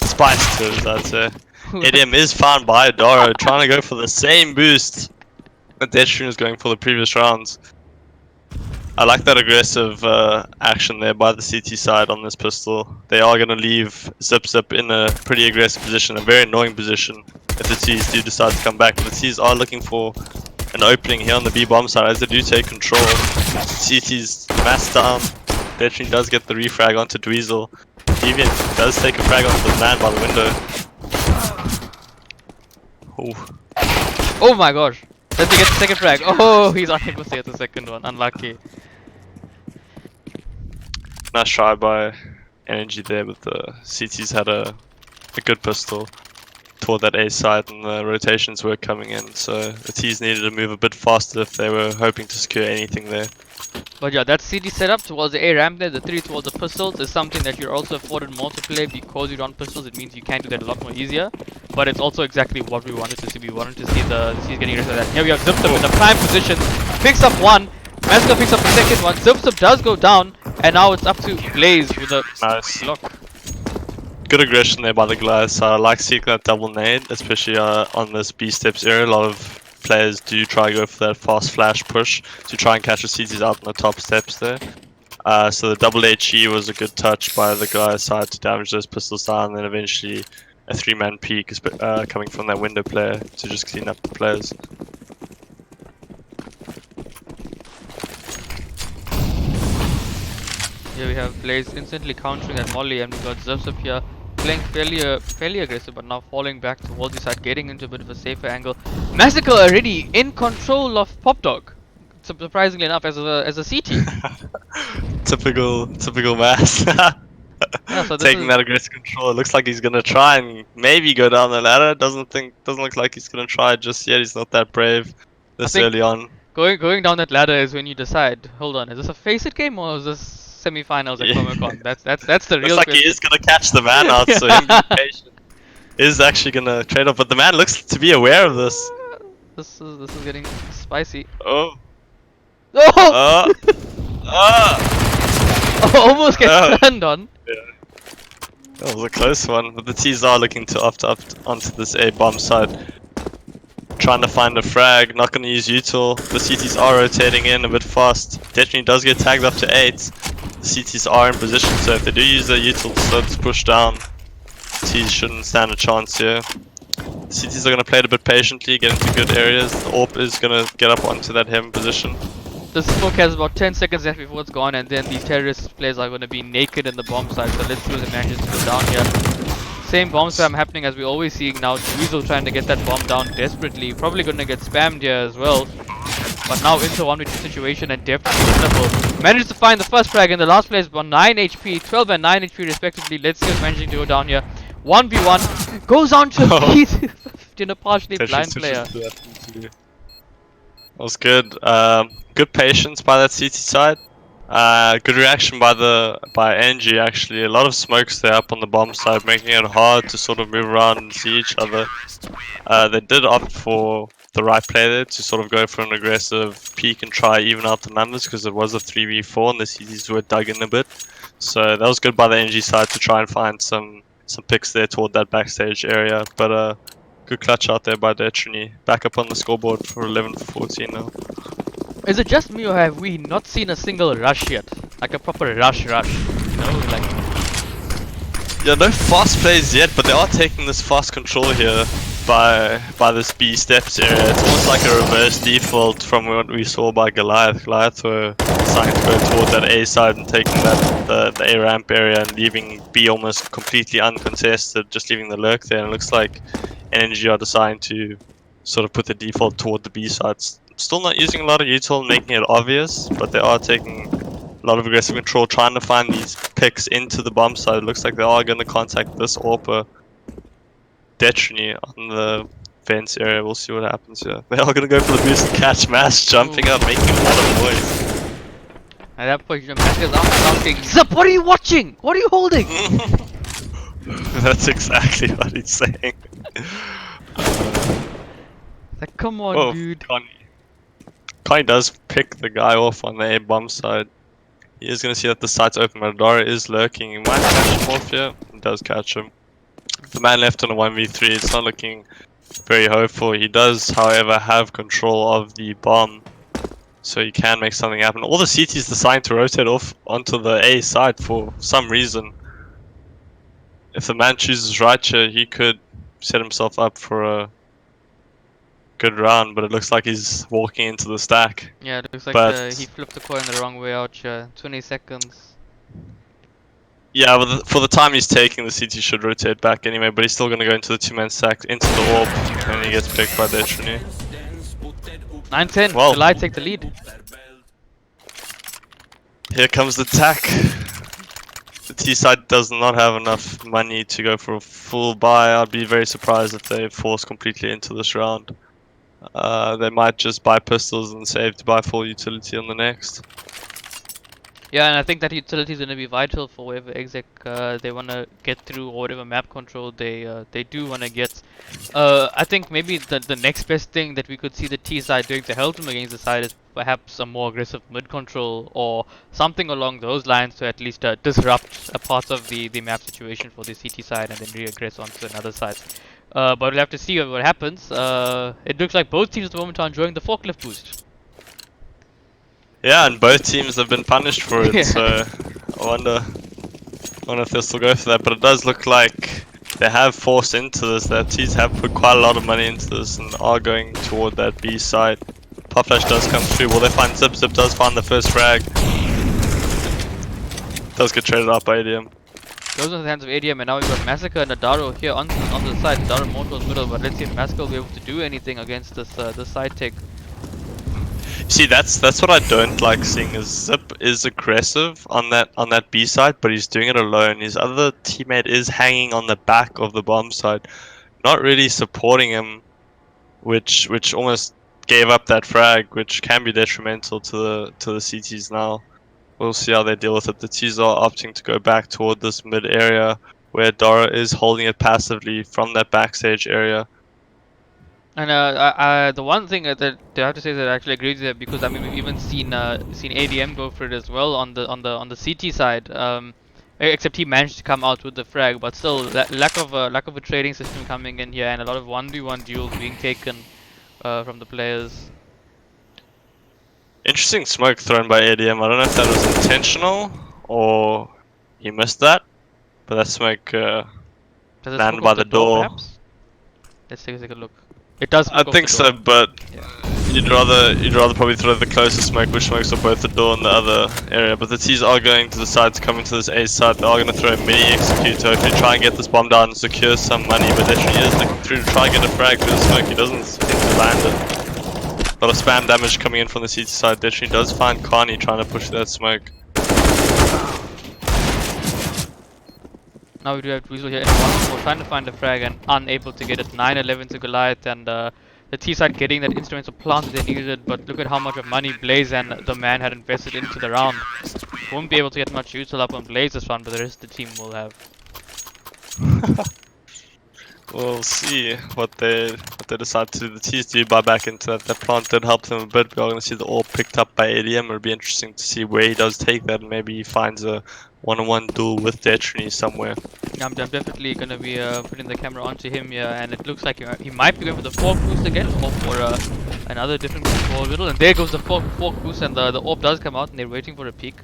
spice to it, I'd say. ADM is found by Adaro, trying to go for the same boost that Deadstream is going for the previous rounds. I like that aggressive action there by the CT side on this pistol. They are going to leave Zip in a pretty aggressive position, a very annoying position if the T's do decide to come back. But the T's are looking for an opening here on the B bomb side as they do take control. CT's mass down. Deadstream does get the refrag onto Dweezil. Deviant does take a frag onto the man by the window. Ooh. Oh my gosh! Does he get the second frag? Oh, he's unable to get the second one. Unlucky. Nice try by Energy there, but the CT's had a good pistol. toward that A side, and the rotations were coming in. So the T's needed to move a bit faster if they were hoping to secure anything there. But yeah, that CD setup towards the A ramp there, the 3 towards the pistols, is something that you're also afforded more to play because you're on pistols. It means you can do that a lot more easier. But it's also exactly what we wanted to see. We wanted to see the C's getting rid of that. Here we have Zipzip in the prime position, picks up one. Massacre picks up the second one. Zipzip does go down, and now it's up to Blaze with a Nice. block. Good aggression there by the Goliath. I like seeing that double nade, especially on this B steps area. A lot of players do try to go for that fast flash push to try and catch the CTs out on the top steps there. So the double HE was a good touch by the Goliath side to damage those pistols down, and then eventually a 3-man peek is coming from that window player to just clean up the players. Here we have Blaze instantly countering that molly, and we got Zipzip here playing fairly aggressive, but now falling back towards the side, getting into a bit of a safer angle. Massacre already in control of Pop Dog, surprisingly enough, as a CT. typical Mass. Yeah, so taking that aggressive control. It looks like he's gonna try and maybe go down the ladder. Doesn't look like he's gonna try just yet. He's not that brave this early on. Going down that ladder is when you decide, hold on, is this a face it game or is this semi-finals at Comic-Con? That's the real looks like question. he is gonna catch the man out, so him being patient is actually gonna trade off. But the man looks to be aware of this. This is getting spicy. Oh. Oh! Almost gets turned on. Yeah. That was a close one, but the T's are looking to opt up onto this A bomb side. Trying to find a frag, not going to use util. The CTs are rotating in a bit fast. Definitely does get tagged up to 8. The CTs are in position, so if they do use their util to slow this push down, T's shouldn't stand a chance here. The CTs are going to play it a bit patiently, get into good areas. The AWP is going to get up onto that heaven position. The smoke has about 10 seconds left before it's gone, and then these terrorist players are going to be naked in the bomb site, so let's see if they manage to go down here. Same bomb spam happening as we always see now. Weasel trying to get that bomb down desperately. Probably going to get spammed here as well. But now into a 1v2 situation and definitely winnable. Managed to find the first frag, and the last player is on 9 HP, 12 and 9 HP respectively. Let's see who's managing to go down here. 1v1 goes on to beat in a partially blind player. That was good. Good patience by that CT side. Good reaction by NG actually. A lot of smokes there up on the bomb side, making it hard to sort of move around and see each other. They did opt for the right play there to sort of go for an aggressive peek and try even out the numbers, because it was a 3v4 and the CTs were dug in a bit. So that was good by the NG side to try and find some picks there toward that backstage area. But good clutch out there by Detrini. Back up on the scoreboard for 11-14 now. Is it just me or have we not seen a single rush yet? Like a proper rush, you know, like... Yeah, no fast plays yet, but they are taking this fast control here by this B steps area. It's almost like a reverse default from what we saw by Goliath. Goliath were deciding to go toward that A side and taking the A ramp area and leaving B almost completely uncontested, just leaving the lurk there. And it looks like NG are deciding to sort of put the default toward the B sides. Still not using a lot of util, making it obvious, but they are taking a lot of aggressive control, trying to find these picks into the bomb side. It looks like they are going to contact this AWP Detrini on the fence area. We'll see what happens here. They are going to go for the boost and catch Mass, jumping up, making a lot of noise. At that point, Mass is up shouting, "Zip, what are you watching? What are you holding?" That's exactly what he's saying. Like, come on, dude. Connie does pick the guy off on the A bomb side. He is going to see that the site's open. Madara is lurking. He might catch him off here. He does catch him. The man left on a 1v3. It's not looking very hopeful. He does, however, have control of the bomb, so he can make something happen. All the CTs deciding to rotate off onto the A side for some reason. If the man chooses right here, he could set himself up for a good round, but it looks like he's walking into the stack. Yeah, it looks like he flipped the coin the wrong way out here. 20 seconds. Yeah, but for the time he's taking, the CT should rotate back anyway, but he's still going to go into the two-man stack, into the AWP, and he gets picked by Detrini. 9-10, well, July take the lead. Here comes the attack. the T side does not have enough money to go for a full buy. I'd be very surprised if they force completely into this round. They might just buy pistols and save to buy full utility on the next. Yeah, and I think that utility is going to be vital for whatever exec they want to get through, or whatever map control they do want to get. I think maybe the next best thing that we could see the T side doing to help them against the side is perhaps a more aggressive mid control or something along those lines to at least disrupt a part of the map situation for the CT side and then re-aggress onto another side. But we'll have to see what happens. It looks like both teams at the moment are enjoying the forklift boost. Yeah, and both teams have been punished for it, Yeah. so I wonder if they'll still go for that. But it does look like they have forced into this. Their teams have put quite a lot of money into this and are going toward that B side. Pop flash does come through. Will they find Zip? Zip does find the first frag. Does get traded up by ADM. Goes into the hands of ADM, and now we've got Massacre and Adaro here on the side. Adaro more towards middle, but let's see if Massacre will be able to do anything against this side take. See, that's what I don't like seeing. Is Zip is aggressive on that B side, but he's doing it alone. His other teammate is hanging on the back of the bomb side, not really supporting him, which almost gave up that frag, which can be detrimental to the CTs now. We'll see how they deal with it. The T's are opting to go back toward this mid area where Dara is holding it passively from that backstage area. And the one thing that I have to say that I actually agree with that, because I mean we've even seen ADM go for it as well on the CT side. Except he managed to come out with the frag, but still lack of a trading system coming in here, and a lot of 1v1 duels being taken from the players. Interesting smoke thrown by ADM. I don't know if that was intentional or he missed that, but that smoke landed by the door. Perhaps? Let's take a look. It does. I think so, but yeah. you'd rather probably throw the closest smoke, which smokes on both the door and the other area. But the T's are going to the side to come into this A side. They are going to throw a mini execute to hopefully try and get this bomb down and secure some money. But Detrony is looking through to try and get a frag through the smoke. He doesn't seem to land it. A lot of spam damage coming in from the CT side. Detrony does find Carney trying to push that smoke. Now we do have Weasel here in 1-4 trying to find a frag and unable to get it. 9-11 to Goliath, and the T side getting that instrumental plant they needed, but look at how much of money Blaze and the man had invested into the round. Won't be able to get much util up on Blaze this round, but the rest of the team will have. We'll see what they decide to do. The T's do buy back into that. That plant did help them a bit. We are going to see the orb picked up by ADM. It'll be interesting to see where he does take that, and maybe he finds a one-on-one duel with Detrony somewhere. I'm definitely going to be putting the camera onto him here, and it looks like he might be going for the fork boost again, or for another different control riddle. And there goes the fork boost, and the orb does come out, and they're waiting for a peek.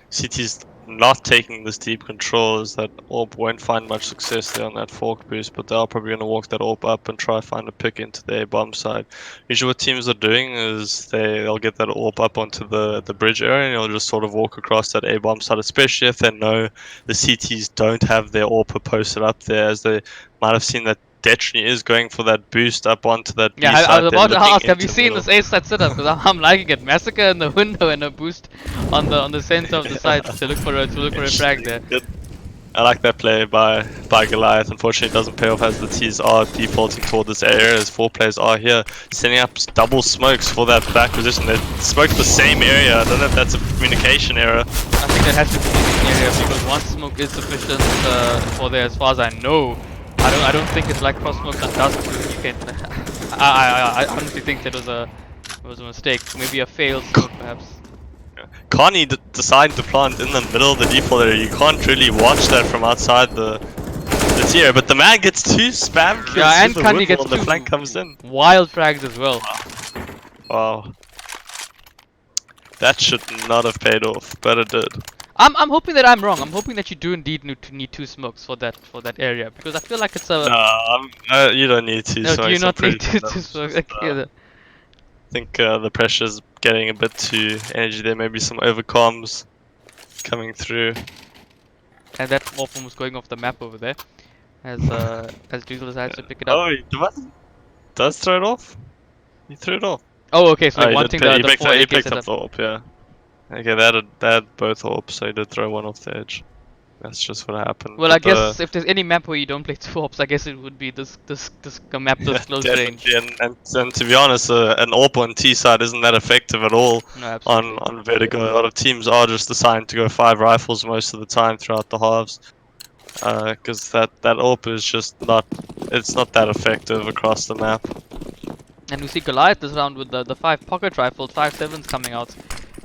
CT's not taking this deep control is that orb won't find much success there on that fork boost, but they are probably going to walk that orb up and try to find a pick into their bomb side. Usually what teams are doing is they'll get that orb up onto the bridge area and they'll just sort of walk across that A bomb side, especially if they know the CTs don't have their orb posted up there, as they might have seen that Detrony is going for that boost up onto that B side. I was about to ask, have you seen this A side setup? Because I'm liking it. Massacre in the window and a boost on the center of the side to look for a frag there. Good. I like that play by Goliath. Unfortunately, it doesn't pay off as the T's are defaulting toward this area, as 4 players are here setting up double smokes for that back position. They smoked the same area. I don't know if that's a communication error. I think that has to be an area, because one smoke is sufficient for there, as far as I know. I don't think it's like cross smoke and dust. You can. I honestly think that was a mistake. Maybe a failed smoke, perhaps. Connie decided to plant in the middle of the default area. You can't really watch that from outside the tier, but the man gets 2 spam kills. Yeah, and Connie gets 2 the flank comes in. Wild frags as well. Wow. That should not have paid off, but it did. I'm hoping that I'm wrong. I'm hoping that you do indeed need 2 smokes for that area, because I feel like it's a. No, you don't need 2 smokes. No, do you not need 2 smokes? Okay, I think the pressure's getting a bit too energy there. Maybe some overcoms coming through. And that orphan was going off the map over there, as Diesel decides to pick it up. Oh, he does throw it off? He threw it off. Oh, okay, so he wanting did, the 4 he AK picked setup. up the orb, yeah. Okay, they had both orbs, so he did throw one off the edge. That's just what happened. Well, But I guess if there's any map where you don't play two ops, I guess it would be this a map yeah, this close range. definitely. And to be honest, an AWP on T side isn't that effective at all No, absolutely. on Vertigo. A lot of teams are just assigned to go 5 rifles most of the time throughout the halves. Because that AWP is just not, it's not that effective across the map. And we see Goliath this round with the 5 pocket rifles, 5.7s coming out.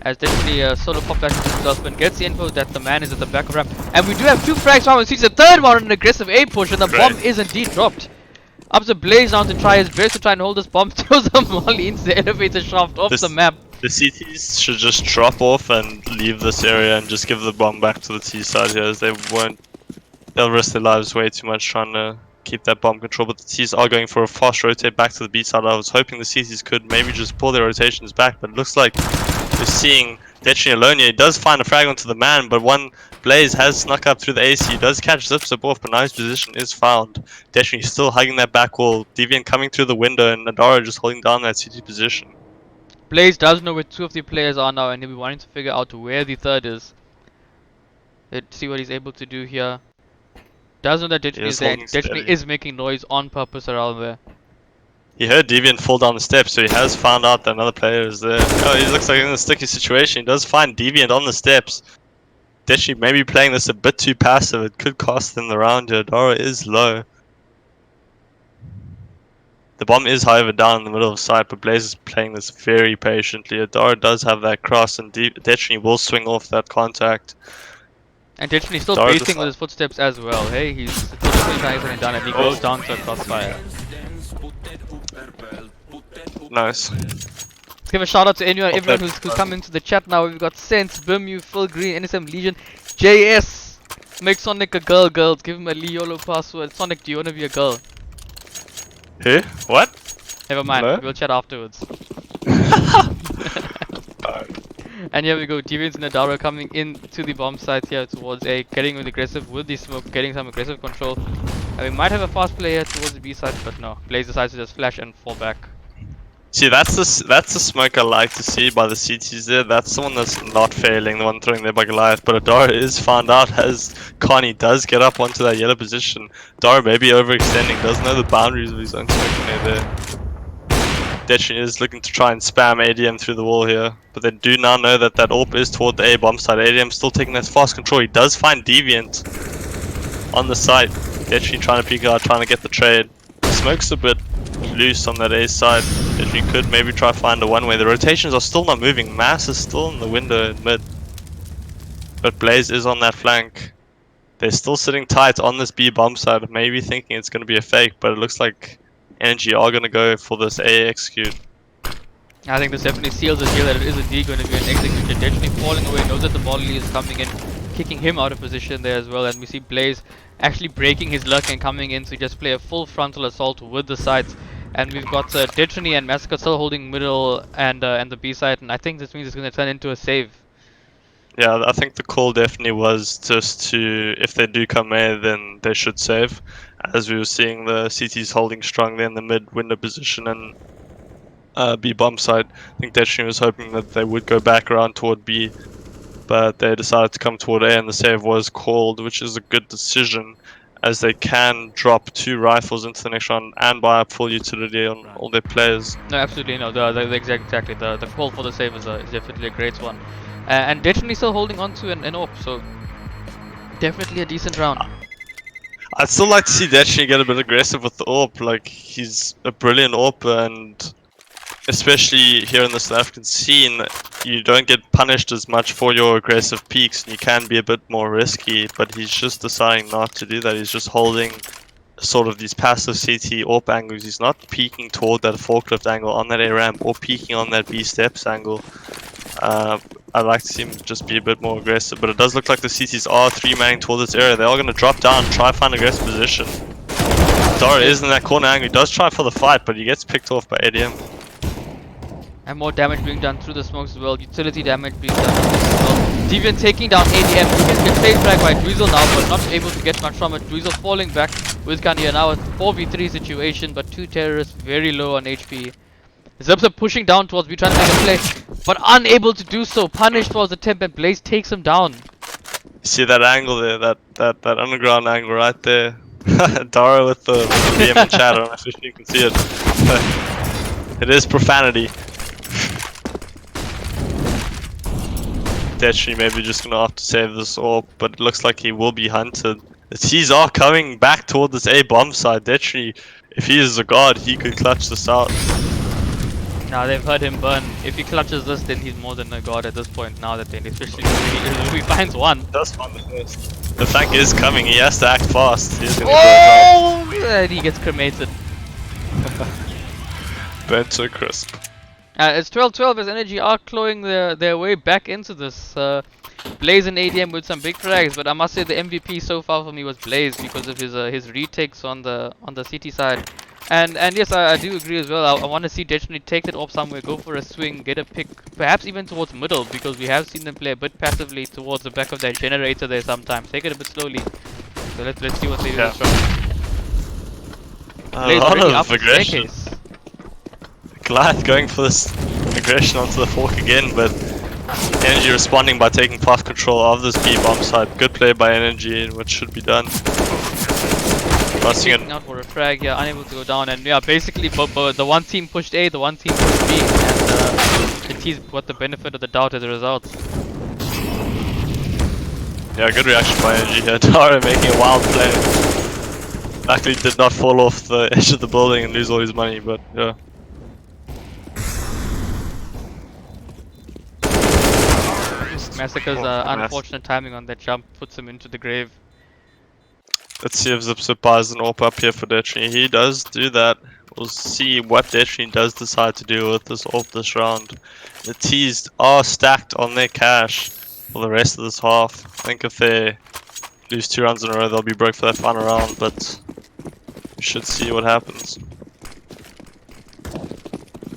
As definitely solo pop back to himself and gets the info that the man is at the back of ramp. And we do have 2 frags round. We see the third one on an aggressive A push, and the bomb is indeed dropped. Up to Blaze now to try his best to try and hold this bomb. Throws a molly into the elevator shaft off the map. The CTs should just drop off and leave this area and just give the bomb back to the T side here, as they'll risk their lives way too much trying to keep that bomb control. But the T's are going for a fast rotate back to the B side. I was hoping the CTs could maybe just pull their rotations back, but it looks like we're seeing Detchny alone here. He does find a frag onto the man, but one Blaze has snuck up through the AC. He does catch Zip off, but now his position is found. Detchny still hugging that back wall. Deviant coming through the window, and Nadara just holding down that CT position. Blaze does know where 2 of the players are now, and he'll be wanting to figure out where the third is. Let's see what he's able to do here. Does know that Detchny is there. Detchny is making noise on purpose around there. He heard Deviant fall down the steps, so he has found out that another player is there. Oh, he looks like in a sticky situation. He does find Deviant on the steps. Detchny maybe playing this a bit too passive. It could cost him the round here. Dara is low. The bomb is, however, down in the middle of sight, but Blaze is playing this very patiently. Dara does have that cross, and Detchny will swing off that contact. And Detchny still baiting with his footsteps as well. Hey, he's still trying something down, and he goes down to a crossfire. Nice. Let's give a shout out to everyone who's come into the chat now. We've got Sense, Bimu, Phil Green, NSM Legion, JS. Make Sonic a girl, girls. Give him a Leolo password. Sonic, do you wanna be a girl? Who? What? Never mind, Hello? we'll chat afterwards. And here we go, Deviants and Nadara coming in to the bomb site here towards A, getting with aggressive with the smoke, getting some aggressive control. And we might have a fast player towards the B side, but no. Blaze decides to just flash and fall back. See, that's the smoke I like to see by the CTs there. That's the one that's not failing, the one throwing there by Goliath. But Adara is found out as Connie does get up onto that yellow position. Adara may be overextending, doesn't know the boundaries of his own smoke there. Detchny is looking to try and spam ADM through the wall here. But they do now know that that AWP is toward the A bomb side. ADM still taking that fast control. He does find Deviant on the site. Detchny trying to peek out, trying to get the trade. Smoke's a bit loose on that A side. If you could maybe try find a one-way. The rotations are still not moving. Mass is still in the window in mid. But Blaze is on that flank. They're still sitting tight on this B bomb side, maybe thinking it's going to be a fake, but it looks like Energy are going to go for this A execute. I think this definitely seals the deal that it is indeed going to be an execution. Detchny falling away, knows that the volley is coming in, kicking him out of position there as well. And we see Blaze actually breaking his luck and coming in to just play a full frontal assault with the sides. And we've got Detchny and Massacre still holding middle and the B side, and I think this means it's going to turn into a save. Yeah, I think the call definitely was just to, if they do come A, then they should save. As we were seeing the CTs holding strong there in the mid window position and B bomb side. I think Detchny was hoping that they would go back around toward B, but they decided to come toward A and the save was called, which is a good decision, as they can drop 2 rifles into the next round and buy up full utility on all their players. No, absolutely no. Exactly. The call for the save is definitely a great one. And Detchny still holding on to an AWP, so definitely a decent round. I'd still like to see Detchny get a bit aggressive with the AWP. Like, he's a brilliant AWP, and especially here in the South African scene, you don't get punished as much for your aggressive peaks, and you can be a bit more risky, but he's just deciding not to do that. He's just holding sort of these passive CT AWP angles. He's not peeking toward that forklift angle on that A ramp or peeking on that B steps angle. I'd like to see him just be a bit more aggressive, but it does look like the CTs are 3-manning toward this area. They are going to drop down and try to find aggressive position. Dara is in that corner angle. He does try for the fight, but he gets picked off by ADM. And more damage being done through the smokes as well. Utility damage being done through this as well. Deviant taking down ADM. Deviant gets face flagged by Dweezil now, but not able to get much from it. Dweezil falling back with Kandia now a 4v3 situation, but 2 terrorists very low on HP. Zipsa pushing down towards B, trying to make a play. but unable to do so. Punished towards the tip, and Blaze takes him down. See that angle there, that underground angle right there. Dara with the VM in chat, I don't know if you can see it. It is profanity. Detri maybe just gonna have to save this orb, but it looks like he will be hunted. The T's are coming back toward this A bomb side. Detri, if he is a god, he could clutch this out. Now they've heard him burn. If he clutches this, then he's more than a god at this point. Now that then, especially if he finds one. He does find the first. The flank is coming. He has to act fast. He's gonna And he gets cremated. burn to a crisp. It's 12-12 as Energy are clawing their way back into this. Blaze and ADM with some big frags, but I must say the MVP so far for me was Blaze because of his retakes on the CT side. And yes, I do agree as well. I want to see Definitely take that off somewhere, go for a swing, get a pick, perhaps even towards middle, because we have seen them play a bit passively towards the back of that generator there sometimes. Take it a bit slowly. So let's see what they do. A lot of aggression. Goliath going for this aggression onto the fork again, but Energy responding by taking fast control of this B bomb side. Good play by Energy and what should be done. Taking out for a frag, yeah, unable to go down, and yeah, basically the one team pushed A, the one team pushed B, and the T's got the benefit of the doubt as a result. Yeah, good reaction by Energy here. Dara making a wild play. Luckily did not fall off the edge of the building and lose all his money, but yeah. Massacre's unfortunate timing on that jump puts him into the grave. Let's see if Zip Zip buys an AWP up here for Detri. He does do that. We'll see what Detri does decide to do with this AWP this round. The T's are stacked on their cash for the rest of this half. I think if they lose 2 rounds in a row, they'll be broke for that final round, but we should see what happens.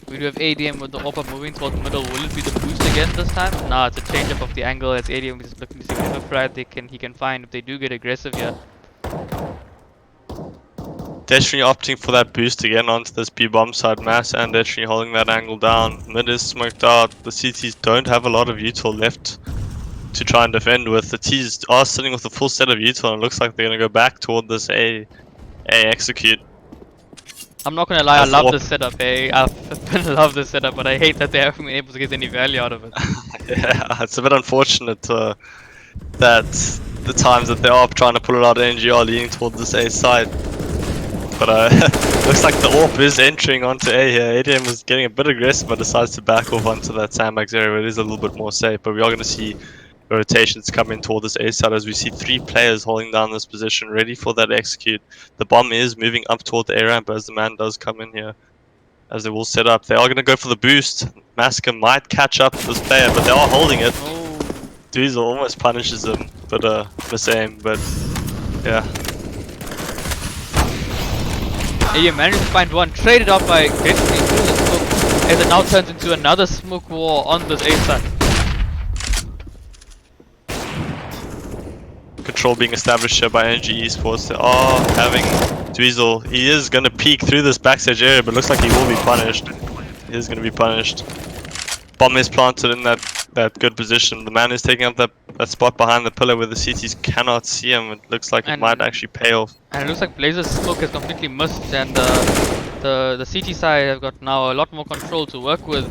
We do have ADM with the AWP moving towards the middle. Will it be the boost again this time? Nah, it's a change up of the angle as ADM is looking to see whatever frag he can find if they do get aggressive here. Detri opting for that boost again onto this B bomb side. Mass and Detri holding that angle down. Mid is smoked out. The CTs don't have a lot of util left to try and defend with. The T's are sitting with a full set of util and it looks like they're going to go back toward this A execute. I'm not gonna lie, I love this setup, I love this setup, but I hate that they haven't been able to get any value out of it. Yeah, it's a bit unfortunate that the times that they are trying to pull a lot of energy are leading towards this A side. But looks like the AWP is entering onto A here. ADM is getting a bit aggressive but decides to back off onto that sandbags area where it is a little bit more safe. But we are going to see rotations come in toward this A side as we see 3 players holding down this position ready for that execute. The bomb is moving up toward the A ramp as the man does come in here. As they will set up. They are going to go for the boost. Massacre might catch up with this player, but they are holding it. Dweezil almost punishes him, but miss aim, but yeah. ADM managed to find one, traded up by getting through the smoke as it now turns into another smoke war on this A side. Control being established here by Energy Esports. They are having Dweezil. He is going to peek through this backstage area, but looks like he will be punished. He is going to be punished. Bomb is planted in that good position. The man is taking up that spot behind the pillar where the CTs cannot see him. It looks like it might actually pay off. And it looks like Blazer's smoke has completely missed, and the CT side have got now a lot more control to work with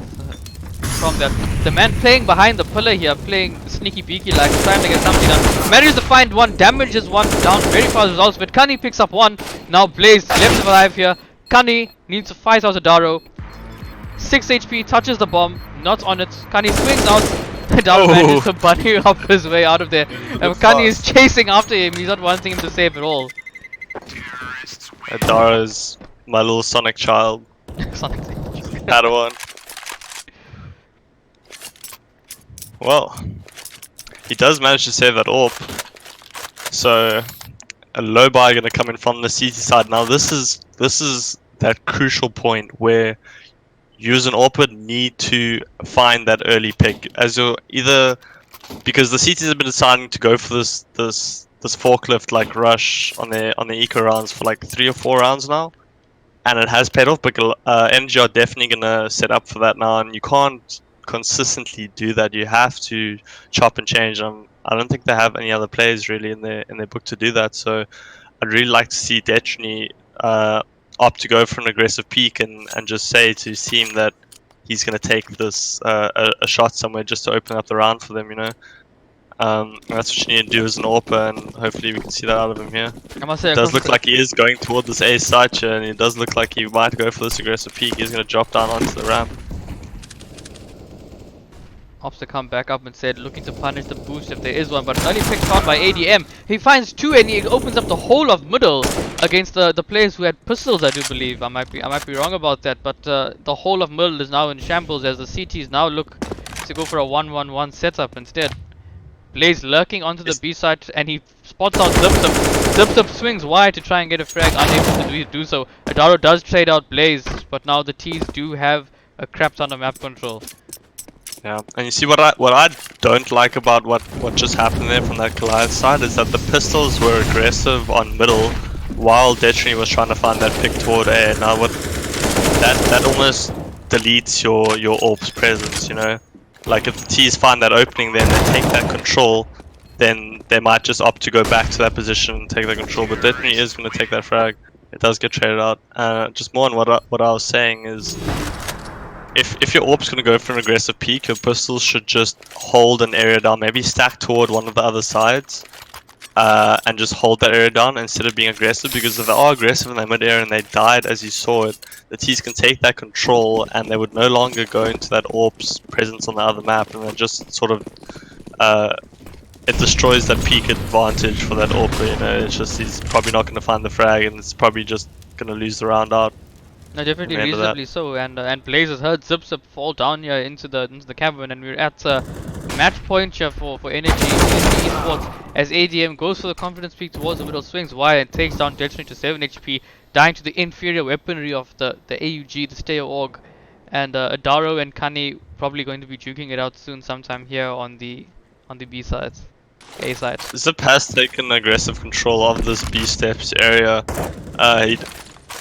from that. The man playing behind the pillar here, playing sneaky beaky like, trying to get something done. Manages to find one, damages one down, very fast results, but Kani picks up one. Now Blaze left alive here. Kani needs to fight out Adaro. 6 HP, touches the bomb, not on it. Kani swings out. Adaro manages to bunny up his way out of there. And Kani is chasing after him, he's not wanting him to save at all. Adaro is my little Sonic child. Sonic. Padawan. Well, he does manage to save that AWP. So a low buy going to come in from the CT side. Now this is that crucial point where you as an AWP need to find that early pick, as you're either, because the CTs have been deciding to go for this forklift like rush on their eco rounds for like 3 or 4 rounds now, and it has paid off. But Energy are definitely gonna set up for that now, and you can't consistently do that. You have to chop and change. I don't think they have any other players really in their book to do that. So I'd really like to see Dechny opt to go for an aggressive peak and just say to his team that he's going to take this a shot somewhere just to open up the round for them. That's what you need to do as an AWPer, and hopefully we can see that out of him here. I must say, It does look like he is going toward this A side here, and it does look like he might go for this aggressive peak. He's going to drop down onto the ramp. Opts to come back up and said, looking to punish the boost if there is one, but it's only picked on by ADM. He finds two and he opens up the whole of middle against the players who had pistols, I do believe. I might be wrong about that, but the whole of middle is now in shambles as the CTs now look to go for a 1-1-1 setup instead. Blaze lurking onto the B side and he spots out Zip. Zip swings wide to try and get a frag, unable to do so. Adaro does trade out Blaze, but now the T's do have a crap ton of map control. Yeah, and you see what I don't like about what just happened there from that Goliath side is that the pistols were aggressive on middle while Dechny was trying to find that pick toward A. Now what that almost deletes your AWP's presence, Like if the T's find that opening there and they take that control, then they might just opt to go back to that position and take that control. But Dechny is going to take that frag. It does get traded out. Just more on what I was saying is, if your AWP's going to go for an aggressive peak, your pistols should just hold an area down, maybe stack toward one of the other sides, and just hold that area down instead of being aggressive, because if they are aggressive in that mid area and they died as you saw it, the T's can take that control and they would no longer go into that AWP's presence on the other map, and it just sort of it destroys that peak advantage for that AWPer, It's just he's probably not going to find the frag and it's probably just going to lose the round out. No, definitely reasonably so, and Blaze has heard Zip fall down here into the cavern, and we're at match point here for Energy Esports as ADM goes for the confidence peak towards the middle, swings wide and takes down Dechny to 7 HP, dying to the inferior weaponry of the AUG, the Stayer Org, and Adaro and Kani probably going to be juking it out soon sometime here on the B sides. A side. Zip has taken aggressive control of this B steps area. He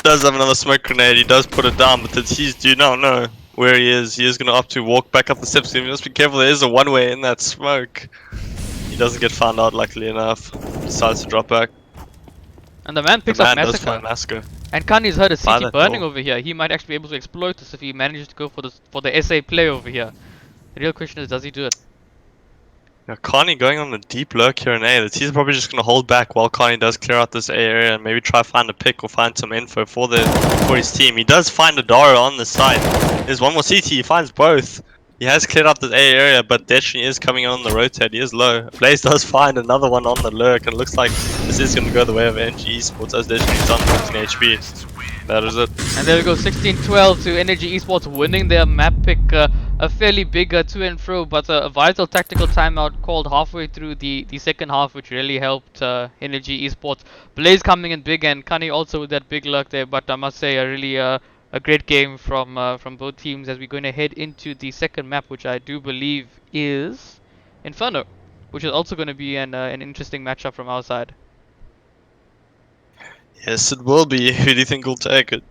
does have another smoke grenade, he does put it down, but the T's do not know where he is. He is going to opt to walk back up the steps. You must be careful, there is a one-way in that smoke. He doesn't get found out, luckily enough. Decides to drop back. And the man picks up Massacre. And Kani's heard a CT burning over here. He might actually be able to exploit this if he manages to go for the SA play over here. The real question is, does he do it? Yeah, Carney going on the deep lurk here in A. The T's probably just going to hold back while Carney does clear out this A area and maybe try to find a pick or find some info for his team. He does find a Dara on the side. There's one more CT, he finds both. He has cleared up the A area, but Dechny is coming on the rotate. He is low. Blaze does find another one on the lurk, and it looks like this is going to go the way of Energy Esports as Dechny is on 15 HP. That is it. And there we go, 16-12 to Energy Esports winning their map pick. A fairly big to and fro, but a vital tactical timeout called halfway through the second half, which really helped Energy Esports. Blaze coming in big, and Kani also with that big lurk there, but I must say a really a great game from both teams as we're going to head into the second map, which I do believe is Inferno, which is also going to be an interesting matchup from our side. Yes, it will be. Who do you think will take it?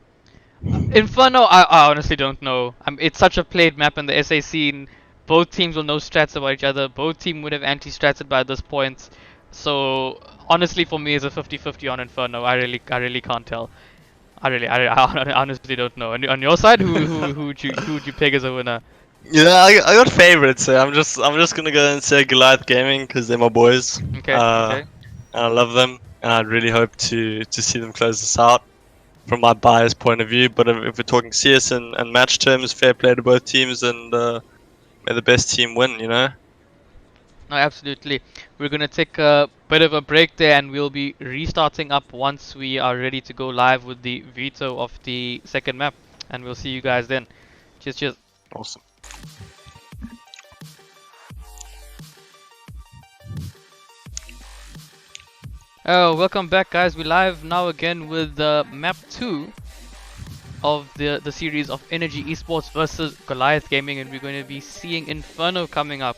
Inferno, I honestly don't know. It's such a played map in the SA scene. Both teams will know strats about each other. Both teams would have anti-strated by this point. So honestly, for me, it's a 50-50 on Inferno. I really can't tell. I honestly don't know. On your side, who'd you pick as a winner? Yeah, I got favorites. So I'm just gonna go and say Goliath Gaming because they're my boys. Okay. Okay. I love them, and I really hope to see them close this out from my biased point of view. But if we're talking CS and match terms, fair play to both teams, and may the best team win. No, absolutely. We're going to take a bit of a break there, and we'll be restarting up once we are ready to go live with the veto of the second map. And we'll see you guys then. Cheers. Awesome. Oh, welcome back, guys. We're live now again with map 2 of the series of Energy Esports versus Goliath Gaming, and we're going to be seeing Inferno coming up.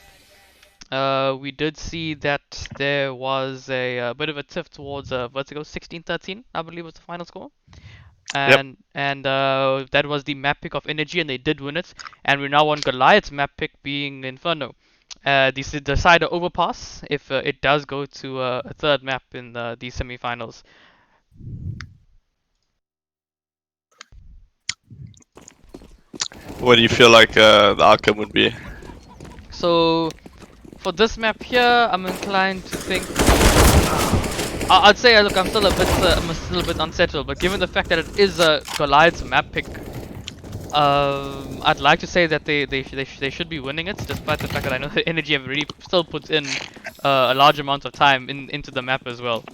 We did see that there was a bit of a tiff towards Vertigo. 16-13, I believe, was the final score. and that was the map pick of Energy, and they did win it. And we're now on Goliath's map pick, being Inferno. This is decide a overpass if it does go to a third map in the semi-finals. What do you feel like the outcome would be? So for this map here, I'm inclined to think. I'd say, look, I'm still a bit unsettled, but given the fact that it is a Goliath's map pick, I'd like to say that they should be winning it, despite the fact that I know that Energy have really still put in a large amount of time into the map as well.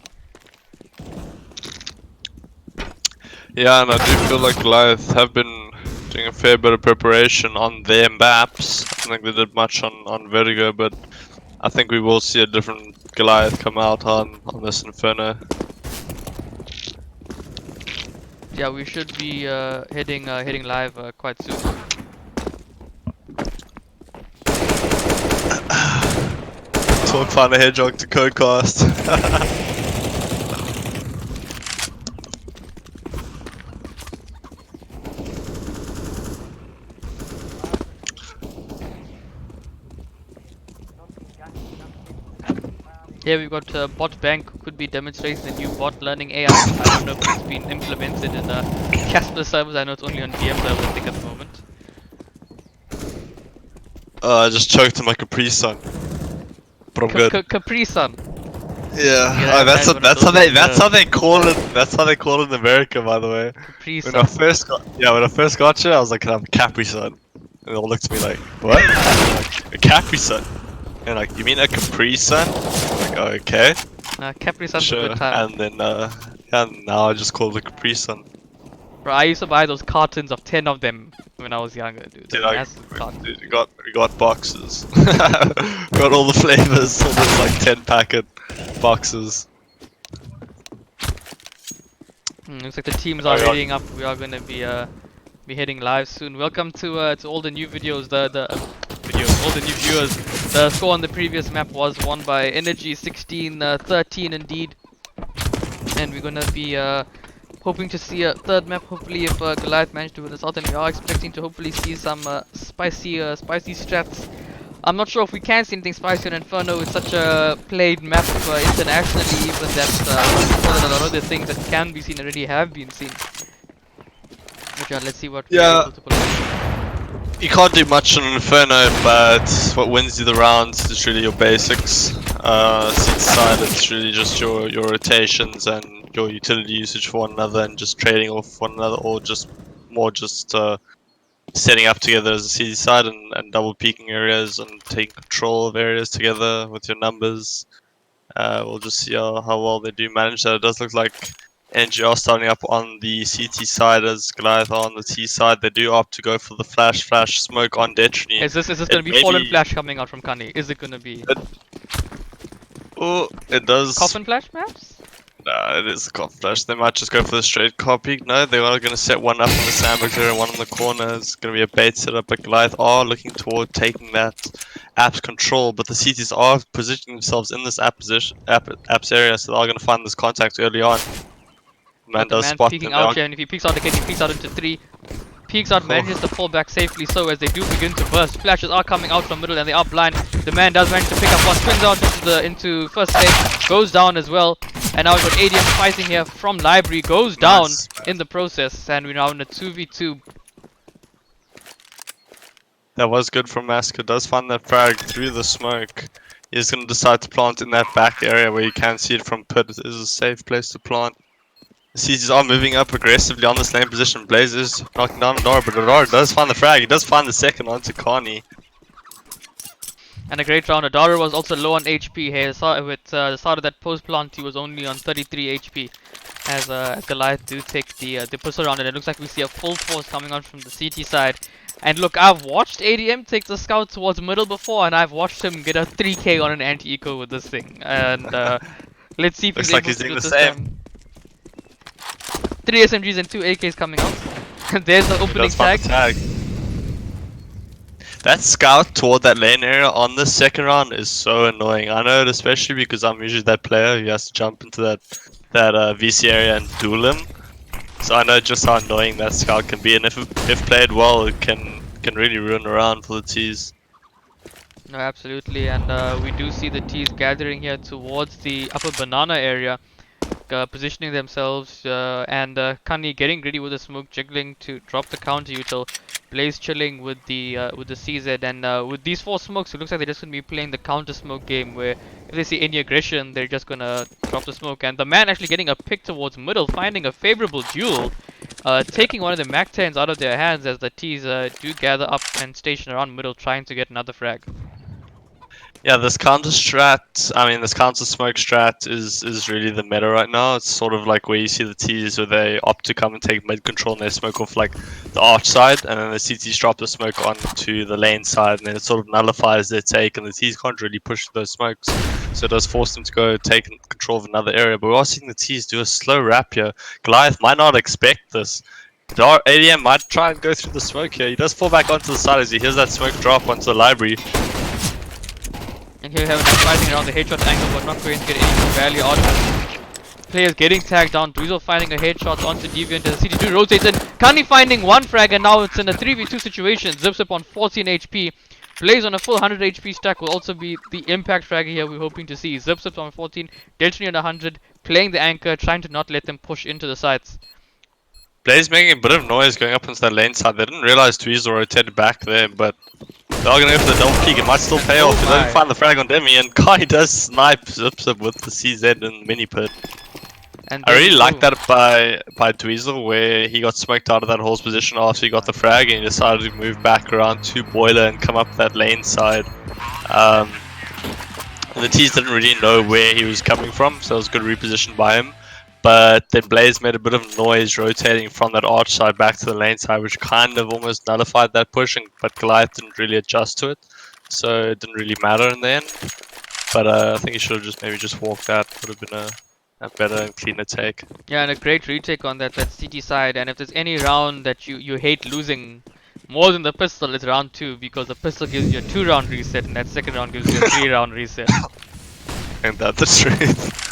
Yeah, and I do feel like Goliath have been doing a fair bit of preparation on their maps. I don't think they did much on Vertigo, but I think we will see a different Goliath come out on this Inferno. Yeah, we should be heading live quite soon. Talk find a hedgehog to codecast. Here we've got bot bank, could be demonstrating the new bot learning AI. I don't know if it's been implemented in Casper servers. I know it's only on DM servers, I think, at the moment. I just choked on my Capri Sun, but I'm good. Capri Sun. Yeah, that's how they call it. That's how they call it in America, by the way. Capri Sun. When I first got here, I was like, "Can I have a Capri Sun?" And they all looked at me like, "What?" I'm like, a Capri Sun. And like, "You mean a Capri Sun?" I'm like, "Oh, okay." Capri Sun's Sure. a good time. And then yeah, now I just call it a Capri Sun. Bro, I used to buy those cartons of 10 of them when I was younger, dude. Dude, Dude, we got boxes. Got all the flavors, all those like 10-packet boxes. Looks like the teams are heading up. We are gonna be heading live soon. Welcome to all the new videos. All the new viewers. The score on the previous map was won by Energy 16-13 indeed, and we're gonna be hoping to see a third map. Hopefully, if Goliath managed to win this out, and we are expecting to hopefully see some spicy strats. I'm not sure if we can see anything spicy on Inferno. It's such a played map internationally, even that a lot of the things that can be seen already have been seen. But yeah, let's see what we're able to pull off. You can't do much on Inferno, but what wins you the rounds is really your basics. Seat side, it's really just your rotations and your utility usage for one another, and just trading off one another, or just more setting up together as a CZ side and double peeking areas and taking control of areas together with your numbers. We'll just see how well they do manage that. It does look like Energy are starting up on the CT side as Goliath are on the T side. They do opt to go for the flash smoke on Detrony. Is this going to be Fallen Flash coming out from Kani? Is it going to be? Oh, it does. Coffin Flash maps? Nah, it is the Coffin Flash. They might just go for the straight copy. No, they are going to set one up in the sandbox area, one in the corner. It's going to be a bait setup, but Goliath are looking toward taking that app's control, but the CTs are positioning themselves in this app's area, so they're going to find this contact early on. Man does spot peeking them. out here, and if he peeks out again, he peeks out into 3. Peeks out, manages to fall back safely, so as they do begin to burst. Flashes are coming out from middle and they are blind. The man does manage to pick up one, swings out into first stage, goes down as well. And now we've got ADM fighting here from library, goes down in the process, and we're now in a 2v2. That was good from Masker. Does find that frag through the smoke. He's going to decide to plant in that back area where you can see it from pit. It is a safe place to plant. The CTs are moving up aggressively on this lane position. Blaze is knocking down Adara, but Adara does find the frag. He does find the second onto Carney. And a great round. Adara was also low on HP here. With the start of that post plant, he was only on 33 HP. As Goliath do take the push around, and it looks like we see a full force coming out from the CT side. And look, I've watched ADM take the scout towards middle before, and I've watched him get a 3k on an anti-eco with this thing. And let's see if looks he's like able he's to doing do the this same. time. 3 SMGs and 2 AKs coming out. There's the opening tag. That scout toward that lane area on the second round is so annoying. I know it especially because I'm usually that player who has to jump into that VC area and duel him. So I know just how annoying that scout can be, and if played well, it can really ruin around for the T's. No, absolutely, and we do see the T's gathering here towards the upper banana area, positioning themselves, and Kani getting ready with the smoke, jiggling to drop the counter util. Blaze chilling with the CZ, and with these 4 smokes, it looks like they're just gonna be playing the counter smoke game, where if they see any aggression, they're just gonna drop the smoke. And the man actually getting a pick towards middle, finding a favorable duel, taking one of the Mac 10s out of their hands as the T's do gather up and station around middle, trying to get another frag. Yeah, this counter strat, I mean, this counter smoke strat is really the meta right now. It's sort of like where you see the T's where they opt to come and take mid control and they smoke off like the arch side, and then the CTs drop the smoke onto the lane side, and then it sort of nullifies their take, and the T's can't really push those smokes. So it does force them to go take control of another area. But we're also seeing the T's do a slow wrap here. Goliath might not expect this. ADM might try and go through the smoke here. He does fall back onto the side as he hears that smoke drop onto the library. And here we have an fighting around the headshot angle, but not going to get any more value out of it. Players getting tagged down. Dweezil finding a headshot onto Deviant as CT2 rotates in. Kani finding 1 frag, and now it's in a 3v2 situation. Zipzip on 14 HP. Blaze on a full 100 HP stack will also be the impact frag here we're hoping to see. Zipzip on 14, Deltony on 100, playing the anchor, trying to not let them push into the sites. Blaze making a bit of noise going up into that lane side. They didn't realize Dweezil rotated back there, but they are going to go for the double peek. It might still pay off. They don't find the frag on Demi, and Kai does snipe Zipzip with the CZ in the mini pit. And I really like that by Dweezil, where he got smoked out of that horse position after he got the frag, and he decided to move back around to Boiler and come up that lane side. The T's didn't really know where he was coming from, so it was a good reposition by him. But then Blaze made a bit of noise rotating from that arch side back to the lane side, which kind of almost nullified that pushing, but Goliath didn't really adjust to it, so it didn't really matter in the end. But I think he should have maybe just walked that. Would have been a better and cleaner take. Yeah, and a great retake on that CT side. And if there's any round that you hate losing more than the pistol, it's round 2, because the pistol gives you a 2-round reset, and that second round gives you a 3-round reset. Ain't that the truth?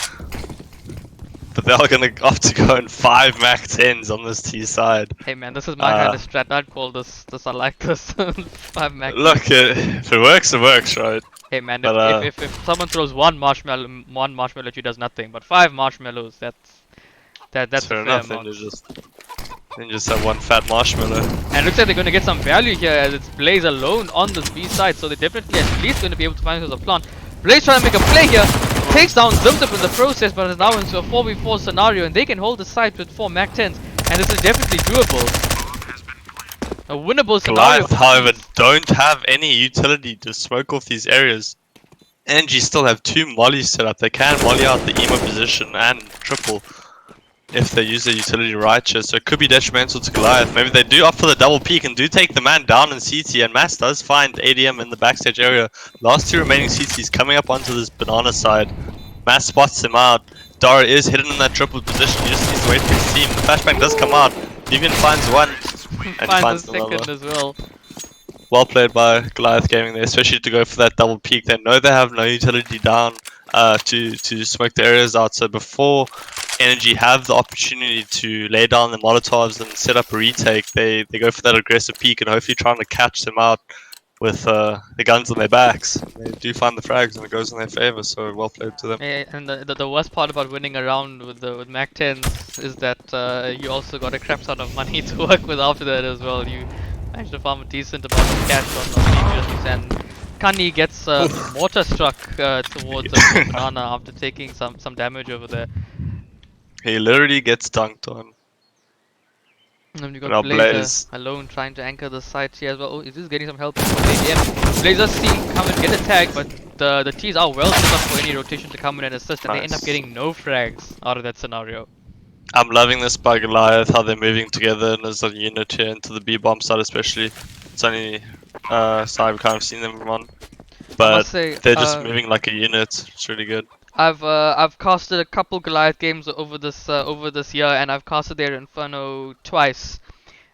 But they're all gonna opt to go in 5 Mac 10s on this T side. Hey man, this is my kind of strat. I'd call this. I like this. 5 Mac. Look, if it works, right? Hey man, But, if someone throws one marshmallow at you, does nothing. But 5 marshmallows, that's fair a enough. fair amount. Then just have 1 fat marshmallow. And it looks like they're going to get some value here, as it's Blaze alone on this B side, so they're definitely at least going to be able to find themselves a plant. Blaze trying to make a play here, takes down Zimzip in the process, but is now into a 4v4 scenario, and they can hold the site with 4 Mac 10s, and this is definitely doable. A winnable scenario. Goliath, however, don't have any utility to smoke off these areas. And you still have 2 mollies set up. They can molly out the emo position and triple if they use their utility right here, so it could be detrimental to Goliath. Maybe they do opt for the double peek and do take the man down in CT, and Mass does find ADM in the backstage area. Last 2 remaining CTs coming up onto this banana side. Mass spots him out. Dara is hidden in that triple position. He just needs to wait for his team. The flashbang does come out. Deviant finds 1 and finds the another. second as well. Well played by Goliath Gaming there, especially to go for that double peek. They know they have no utility down to smoke the areas out, so before Energy have the opportunity to lay down the Molotovs and set up a retake, they go for that aggressive peek and hopefully trying to catch them out with the guns on their backs. They do find the frags and it goes in their favor, so well played to them. Yeah, and the worst part about winning a round with Mac 10s is that you also got a crap ton of money to work with after that as well. You managed to farm a decent amount of cash on the and Kani gets mortar struck towards the banana after taking some damage over there. He literally gets dunked on. And you got Blaze alone trying to anchor the site here as well. Oh, is this getting some help from ADM? Blaze does see come and get a tag, but the T's are well set up for any rotation to come in and assist, and they end up getting no frags out of that scenario. I'm loving this by Goliath, how they're moving together and as a unit here into the B-bomb side especially. It's only side we've kind of seen them on. But they're just moving like a unit. It's really good. I've casted a couple Goliath games over this year, and I've casted their Inferno twice.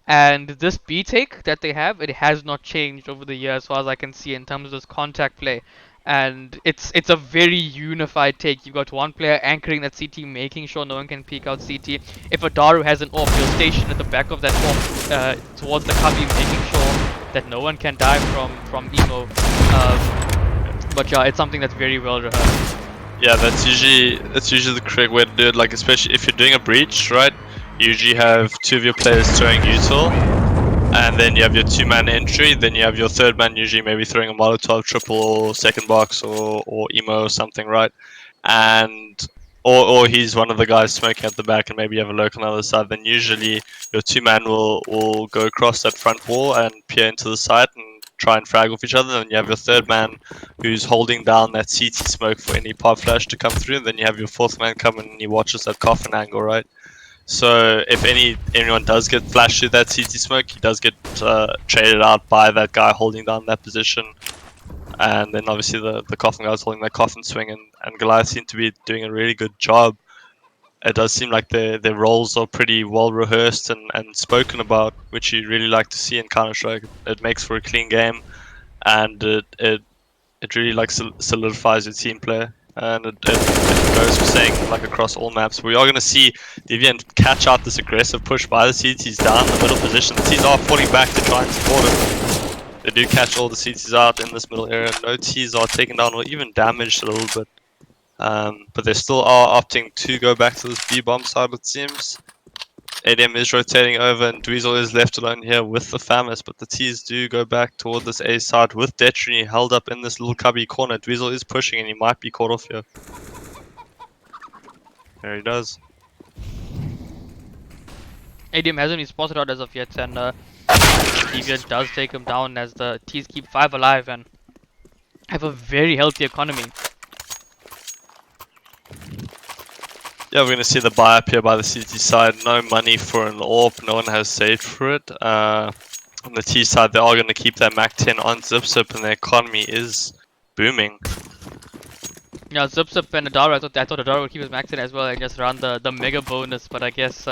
And this B take that they have, it has not changed over the year as far as I can see in terms of this contact play. and it's a very unified take. You've got one player anchoring that CT, making sure no one can peek out CT. If a Daru has an AWP, he'll station at the back of that AWP towards the cubby, making sure that no one can die from emo. But yeah, it's something that's very well rehearsed. Yeah, that's usually the correct way to do it. Like, especially if you're doing a breach, right? You usually have two of your players throwing util, and then you have your two-man entry. Then you have your third man usually maybe throwing a Molotov, triple, or second box, or emo or something, right? And or he's one of the guys smoking at the back, and maybe you have a lurk on the other side. Then usually your two-man will go across that front wall and peer into the side and try and frag off each other. Then you have your third man who's holding down that CT smoke for any pop flash to come through. And then you have your fourth man coming and he watches that coffin angle, right? So if anyone does get flashed through that CT smoke, he does get traded out by that guy holding down that position. And then obviously the coffin guy's holding that coffin swing, and Goliath seem to be doing a really good job. It does seem like their roles are pretty well rehearsed and spoken about, which you really like to see in Counter-Strike. It makes for a clean game, and it really like solidifies your team play, and it goes for saying like across all maps. We are going to see Deviant catch out this aggressive push by the CTs down the middle position. The T's are falling back to try and support it. They do catch all the CTs out in this middle area. No T's are taken down or even damaged a little bit. But they still are opting to go back to this B-bomb side, it seems. ADM is rotating over and Dweezil is left alone here with the Famis, but the T's do go back toward this A side with Detrini held up in this little cubby corner. Dweezil is pushing and he might be caught off here. There he does. ADM hasn't been spotted out as of yet, and Deviant does take him down as the T's keep 5 alive and have a very healthy economy. Yeah, we're going to see the buy up here by the CT side. No money for an AWP, no one has saved for it. On the T side, they are going to keep that Mac 10 on Zip and the economy is booming. Yeah, Zip and Adara, I thought Adara would keep his max in as well and just run the mega bonus, but I guess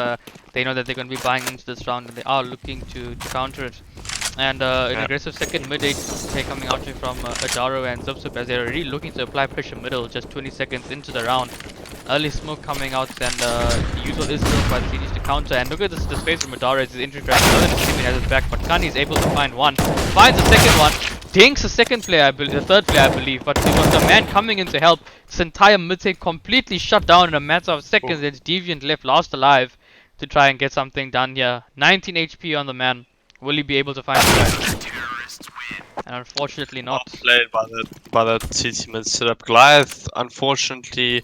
they know that they're going to be buying into this round and they are looking to counter it. And an aggressive second mid-8 coming out here from Adaro and Zip as they're really looking to apply pressure middle just 20 seconds into the round. Early smoke coming out and the usual is killed by the CDs to counter. And look at this, the space from Adaro as his entry track has his back, but Kani is able to find one. Finds the second one. Dinks the second player, the third player I believe, but there was a man coming in to help. This entire mid-take completely shut down in a matter of seconds. It's Deviant left last alive to try and get something done here. 19 HP on the man. Will he be able to find the guy? And unfortunately not. Played by that CT mid setup. Goliath, unfortunately,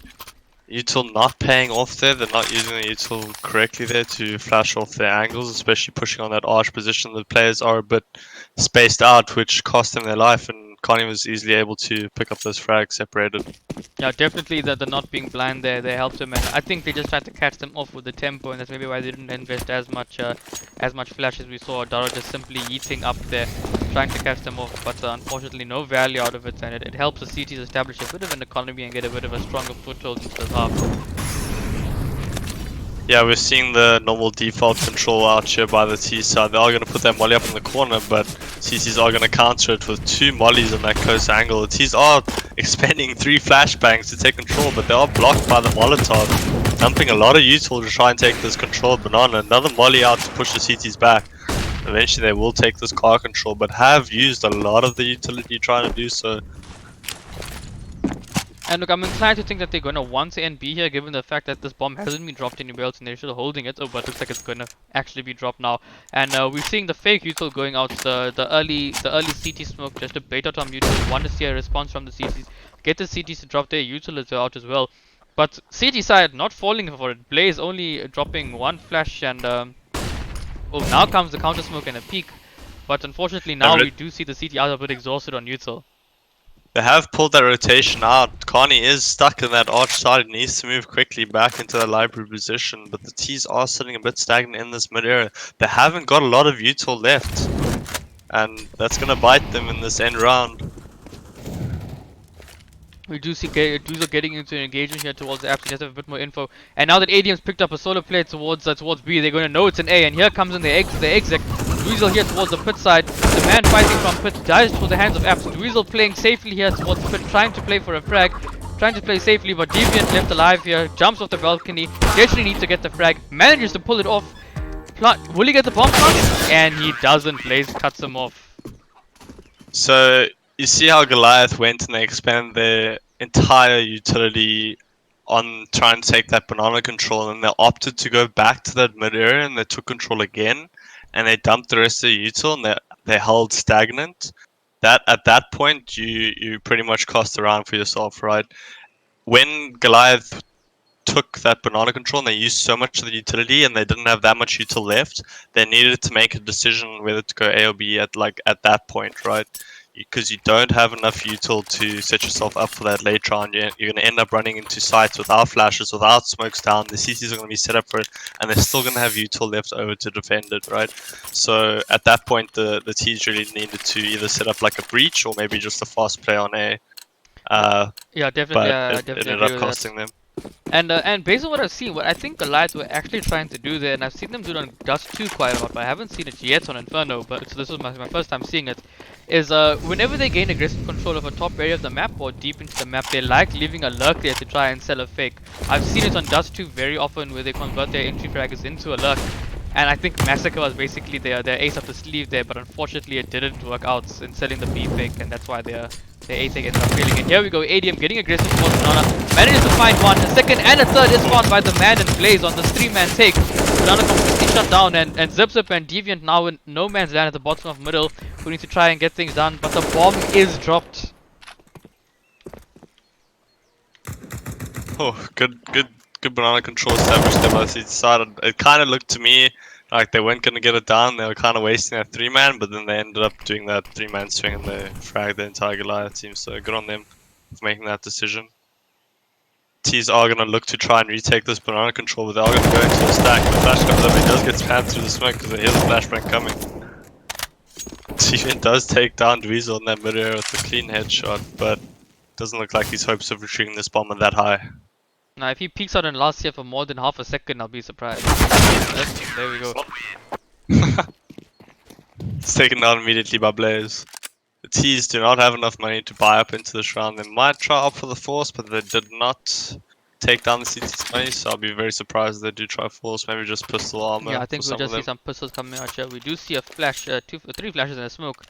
util not paying off there. They're not using the util correctly there to flash off their angles, especially pushing on that arch position. The players are a bit spaced out, which cost them their life, and Connie was easily able to pick up those frags separated. Yeah, definitely the not being blind there, they helped him, and I think they just tried to catch them off with the tempo, and that's maybe why they didn't invest as much flash as we saw. Daro just simply eating up there, trying to catch them off, but unfortunately no value out of it, and it helps the CTs establish a bit of an economy and get a bit of a stronger foothold into the half. Yeah, we're seeing the normal default control out here by the T side. They are going to put that molly up in the corner, but CTs are going to counter it with 2 mollies on that close angle. The T's are expending 3 flashbangs to take control, but they are blocked by the Molotov, dumping a lot of util to try and take this control. Banana, another molly out to push the CTs back. Eventually they will take this car control, but have used a lot of the utility trying to do so. And look, I'm inclined to think that they're going to want A and B here, given the fact that this bomb hasn't been dropped anywhere else and they're still holding it. Oh, but it looks like it's going to actually be dropped now. And we're seeing the fake util going out, the early CT smoke, just a bait out on util. Want to see a response from the CTs. Get the CTs to drop their util out as well. But CT side not falling for it. Blaze only dropping 1 flash and oh, now comes the counter smoke and a peek. But unfortunately now we do see the CT out a bit exhausted on util. They have pulled that rotation out. Carney is stuck in that arch side. He needs to move quickly back into the library position, but the T's are sitting a bit stagnant in this mid area. They haven't got a lot of util left, and that's going to bite them in this end round. We do see Dweezil getting into an engagement here towards the apps. He just have a bit more info. And now that ADM's picked up a solo play towards B, they're going to know it's an A. And here comes in the exec. Dweezil here towards the pit side. The man fighting from pit dies for the hands of Apps. Dweezil playing safely here towards the pit, trying to play for a frag. Trying to play safely, but Deviant left alive here. Jumps off the balcony. Desperately needs to get the frag. Manages to pull it off. Will he get the bomb shot? And he doesn't. Blaze cuts him off. So you see how Goliath went and they expanded their entire utility on trying to take that banana control, and they opted to go back to that mid area and they took control again, and they dumped the rest of the util and they held stagnant. That at that point you pretty much cost a round for yourself, right? When Goliath took that banana control and they used so much of the utility and they didn't have that much util left, they needed to make a decision whether to go A or B at that point, right? Because you don't have enough util to set yourself up for that late round. You're going to end up running into sites without flashes, without smokes down. The CCs are going to be set up for it, and they're still going to have util left over to defend it, right? So at that point, the T's really needed to either set up like a breach or maybe just a fast play on A. Yeah, definitely. But it ended up costing them. And based on what I've seen, what I think Goliath were actually trying to do there, and I've seen them do it on Dust 2 quite a lot, but I haven't seen it yet on Inferno, but so this is my first time seeing it, is whenever they gain aggressive control of a top area of the map or deep into the map, they like leaving a lurk there to try and sell a fake. I've seen it on Dust 2 very often where they convert their entry fraggers into a lurk, and I think Massacre was basically their ace up the sleeve there, but unfortunately it didn't work out in selling the B fake, and that's why their ace ended up failing. And here we go, ADM getting aggressive towards Banana, manages to find one, a second and a third is found by the man in Blaze on this 3-man take. Banana completely shut down, and Zip and Deviant now in no man's land at the bottom of middle, who need to try and get things done, but the bomb is dropped. Oh, good banana control established there by the decided. It kind of looked to me like they weren't going to get it down. They were kind of wasting that 3-man, but then they ended up doing that 3-man swing and they fragged the entire Goliath team. So good on them for making that decision. T's are going to look to try and retake this banana control, but they are going to go into the stack. The flash comes up, he does get spammed through the smoke because they hear the flashbang coming. Steven does take down Dweezil in that mid area with a clean headshot, but doesn't look like his hopes of retrieving this bomb are that high. Now if he peeks out in last year for more than half a second, I'll be surprised. There we go. It's taken down immediately by Blaze. The T's do not have enough money to buy up into this round. They might try up for the Force, but they did not take down the CT's money, so I'll be very surprised if they do try Force. Maybe just pistol armor. Yeah, I think we'll just see some pistols coming out here. We do see a flash, 3 flashes in a smoke.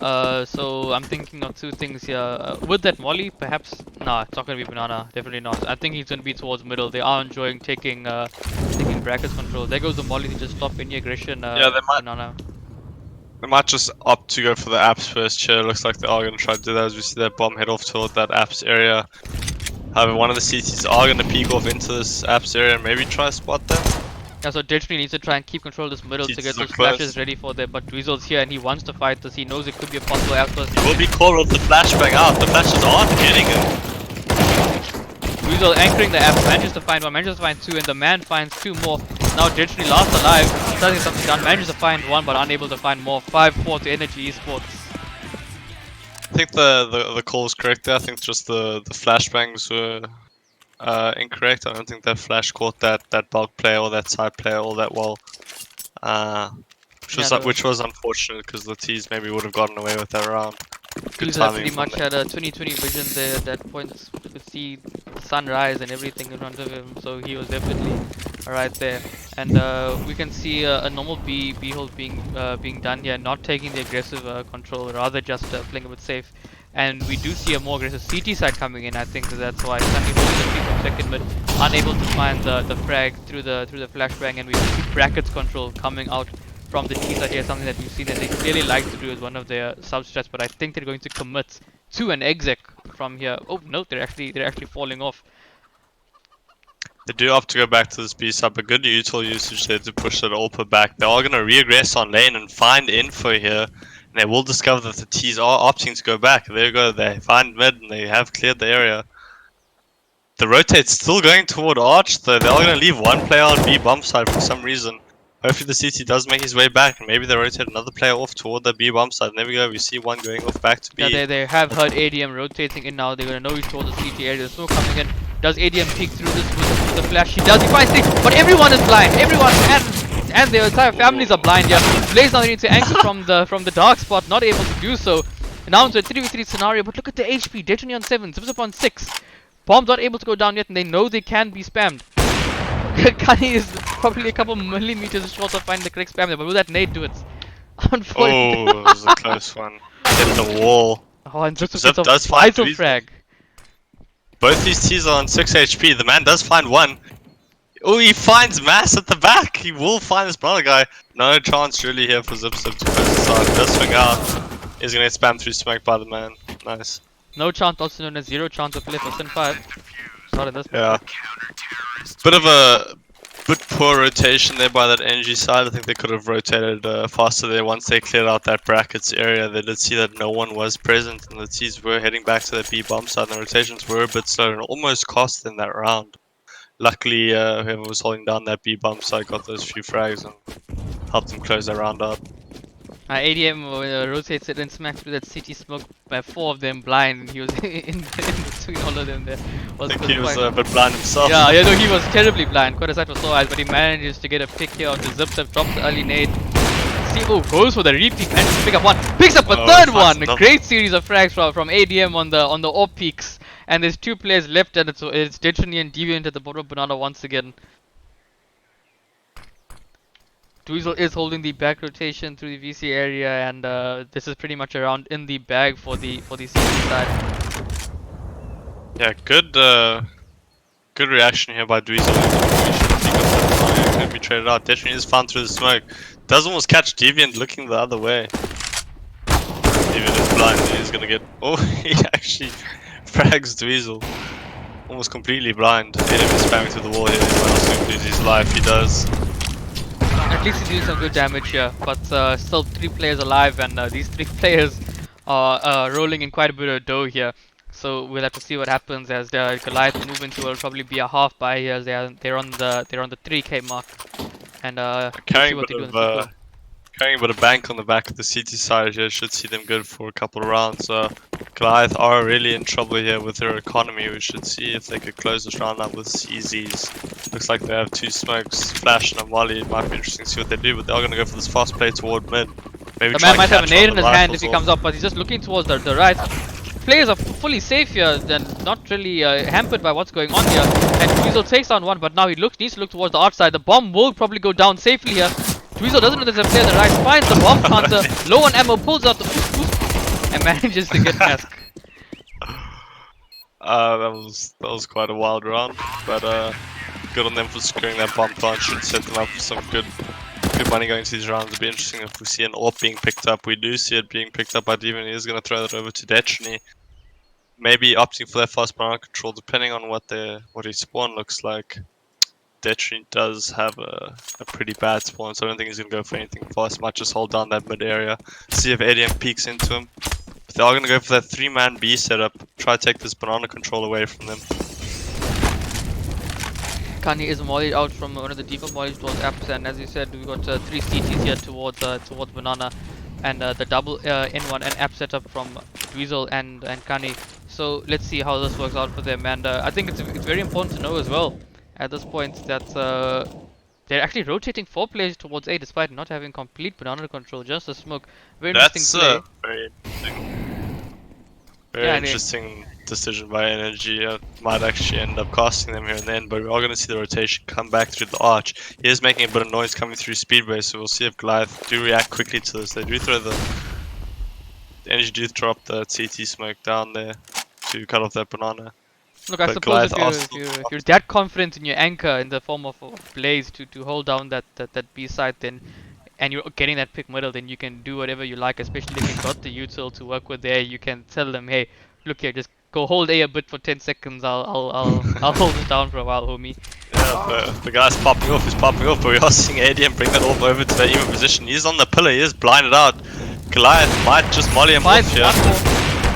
So I'm thinking of 2 things here. With that molly, perhaps. Nah, it's not gonna be banana. Definitely not. I think he's gonna be towards middle. They are enjoying taking brackets control. There goes the molly to just stop any aggression. Yeah, they might. Banana. They might just opt to go for the apps first here. Looks like they are going to try to do that as we see that bomb head off toward that apps area. However, one of the CTs are going to peek off into this apps area and maybe try to spot them. Yeah, so Deadtree needs to try and keep control of this middle to get those flashes ready for them. But Dweezil's here and he wants to fight this. He knows it could be a possible apps first. He will be caught with the flashbang out. The flashes aren't getting him. Dweezil anchoring the apps, manages to find 1, manages to find 2, and the man finds 2 more. Now Deadtree last alive, trying to get something done, manages to find 1 but unable to find more. 5-4 to Energy Esports. I think the call is correct there. I think just the flashbangs were incorrect. I don't think that flash caught that bulk player or that side player all that well. Which was unfortunate because the T's maybe would have gotten away with that round. Good timing. Pretty much had a 20/20 vision there at that point. You could see the sunrise and everything in front of him, so he was definitely right there. And we can see a normal B hold being done here, not taking the aggressive control, rather just playing a bit safe. And we do see a more aggressive CT side coming in. I think that's why Sunny holding the free from second mid, unable to find the frag through the flashbang, and we see brackets control coming out from the T side here, something that we've seen that they clearly like to do as one of their substrats, but I think they're going to commit to an exec from here. Oh no, they're actually falling off. They do opt to go back to this B side, but good util usage there to push that Ulpa back. They are going to regress on lane and find info here, and they will discover that the T's are opting to go back. There you go, they find mid and they have cleared the area. The rotate's still going toward Arch, though they are going to leave 1 player on B bomb side for some reason. Hopefully the CT does make his way back and maybe they rotate another player off toward the B bomb side. And there we go, we see 1 going off back to B. Yeah, they have heard ADM rotating in now. They're going to know he's toward the CT area. There's no coming in. Does ADM peek through this with the flash? He does. He finds things, but everyone is blind. Everyone, and and their entire families are blind here. Blaze now needing to anchor from the dark spot, not able to do so. And now into a 3v3 scenario, but look at the HP. Detonate on 7, Zips up on 6. Bomb's not able to go down yet, and they know they can be spammed. Kani is probably a couple millimeters short of finding the correct spam there, but will that nade do it? Unfortunately. Oh, it was a close one. Hit the wall. Oh, and Zip Zip gets a does find vital Dweezil. frag. Both these T's are on 6 HP. The man does find one. Oh, he finds Mass at the back. He will find this brother guy. No chance really here for Zip to press the side. Does swing out. He's gonna get spammed through smoke by the man. Nice. No chance, also known as zero chance of play for Sin 5. Sorry, this. Yeah. Bit of a poor rotation there by that energy side. I think they could have rotated faster there once they cleared out that brackets area. They did see that no one was present and the T's were heading back to the B bomb side and the rotations were a bit slow and almost cost them that round. Luckily, whoever was holding down that B bomb side got those few frags and helped them close that round out. ADM rotates it and smacks through that CT smoke by 4 of them blind. He was in between all of them there. I think he was a bit blind himself. Yeah, no, he was terribly blind. Quite a sight for sore eyes, but he manages to get a pick here onto Zip. Drops the early nade. CSGO goes for the repeat, manages to pick up one. Picks up a third one! A great series of frags from ADM on the AWP peaks. And there's 2 players left, and it's Destiny and Deviant at the bottom of Banana once again. Dweezil is holding the back rotation through the VC area, and this is pretty much around in the bag for the CT side. Yeah, good reaction here by Dweezil. He could be traded out. Definitely is found through the smoke. Does almost catch Deviant looking the other way. Deviant is blind. He's gonna get. Oh, he actually frags Dweezil. Almost completely blind. Hit him spamming through the wall here. He might also lose his life. He does. At least he's doing some good damage here, but still 3 players alive, and these 3 players are rolling in quite a bit of dough here. So we'll have to see what happens as the Goliath move into will probably be a half buy here. As they're on the 3k mark, and carrying a bit of bank on the back of the CT side here should see them good for a couple of rounds. Goliath are really in trouble here with their economy. We should see if they could close this round up with CZs. Looks like they have 2 smokes, flash and a molly. It might be interesting to see what they do, but they are going to go for this fast play toward mid. Maybe the man might have a nade in his hand if he comes up, but he's just looking towards the right. Players are fully safe here, then not really hampered by what's going on here. And Dweezil takes down one, but now he needs to look towards the outside. The bomb will probably go down safely here. Dweezil doesn't know there's a player on the right, finds the bomb counter, low on ammo, pulls out the boost, and manages to get mask. That was quite a wild round, but good on them for securing that bomb plant. Should set them up for some good money going to these rounds. It'll be interesting if we see an AWP being picked up. We do see it being picked up by Demon. He is going to throw that over to Destiny. Maybe opting for that fast banana control, depending on what his spawn looks like. Destiny does have a pretty bad spawn, so I don't think he's going to go for anything fast. Might just hold down that mid area, see if ADM peeks into him. But they are going to go for that 3-man B setup, try to take this banana control away from them. Kanye is mollied out from one of the default mollies towards apps, and as you said, we got 3 CTs here towards banana, and the double N1 and app setup from Dweezil and Kanye. So let's see how this works out for them, and I think it's very important to know as well at this point that they're actually rotating 4 players towards A despite not having complete banana control, just a smoke. Very interesting play. Very interesting decision by Energy. Might actually end up costing them here and then, but we are going to see the rotation come back through the arch. He is making a bit of noise coming through Speedway, so we'll see if Goliath do react quickly to this. They do throw the Energy do throw up the CT smoke down there to cut off that banana. Look, I suppose if you're that confident in your anchor in the form of Blaze to hold down that B side, then and you're getting that pick middle, then you can do whatever you like, especially if you've got the util to work with there. You can tell them, hey, look here, just go hold A a bit for 10 seconds, I'll hold it down for a while, homie. Yeah, the guy's popping off, but we are seeing ADM bring that off over to the even position. He's on the pillar, he is blinded out. Goliath might just molly him off here.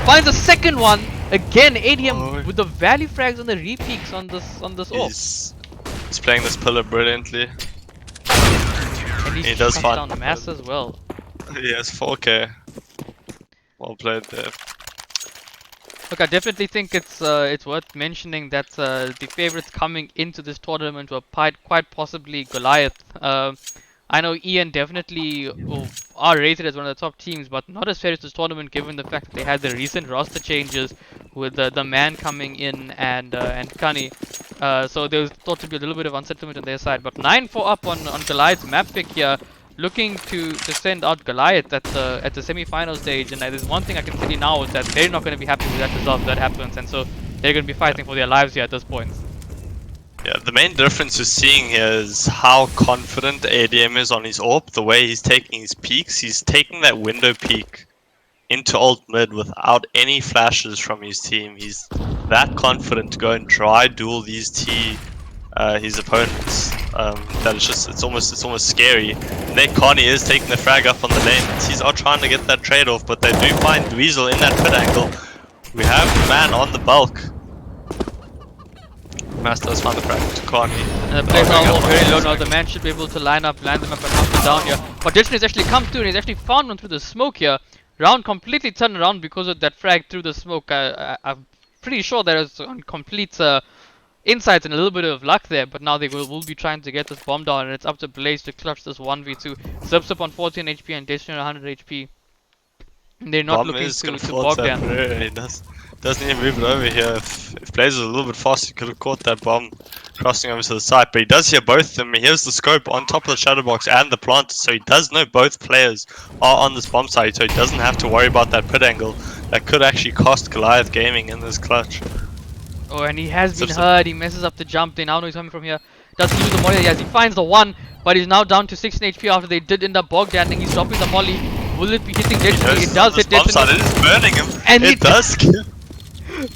Finds a second one! Again, ADM with the value frags on the repeaks on this off. He's playing this pillar brilliantly. And he does find down mass as well. He has 4k. Well played there. Look, I definitely think it's worth mentioning that the favorites coming into this tournament were quite possibly Goliath. I know Ian definitely are rated as one of the top teams, but not as fair as this tournament given the fact that they had the recent roster changes with the man coming in and Kani. So there was thought to be a little bit of unsettlement on their side. But 9-4 up on Goliath's map pick here, looking to send out Goliath at the semi-final stage. And there's one thing I can tell you now is that they're not going to be happy with that result if that happens, and so they're going to be fighting for their lives here at this point. Yeah, the main difference you're seeing here is how confident ADM is on his AWP, the way he's taking his peaks. He's taking that window peak into ult mid without any flashes from his team. He's that confident to go and dry duel these his opponents. That it's almost scary. And there Connie is taking the frag up on the lane. He's all trying to get that trade off, but they do find Dweezil in that mid angle. We have the man on the bulk. Master does find the frag to Connie. And the players are all very low now. The man should be able to land them up and hunt them down here. But Dishon has actually come through and he's actually found one through the smoke here. Round completely turned around because of that frag through the smoke. I'm pretty sure there is on complete insights and a little bit of luck there, but now they will be trying to get this bomb down, and it's up to Blaze to clutch this 1v2. Zips up on 14 HP and Dishon on 100 HP. And they're not looking to bog down. He doesn't even move it over here. If Blaze was a little bit faster, he could have caught that bomb crossing over to the side. But he does hear both of them. He hears the scope on top of the shadow box and the plant, so he does know both players are on this bomb site, so he doesn't have to worry about that pit angle. That could actually cost Goliath Gaming in this clutch. Oh, and he has been hurt. He messes up the jump. They now know he's coming from here. Does he lose the molly? Yes, he finds the one, but he's now down to 16 HP after they did end up bog dancing. He's dropping the molly. Will it be hitting Destiny? It does hit Destiny. It is burning him. And it does kill.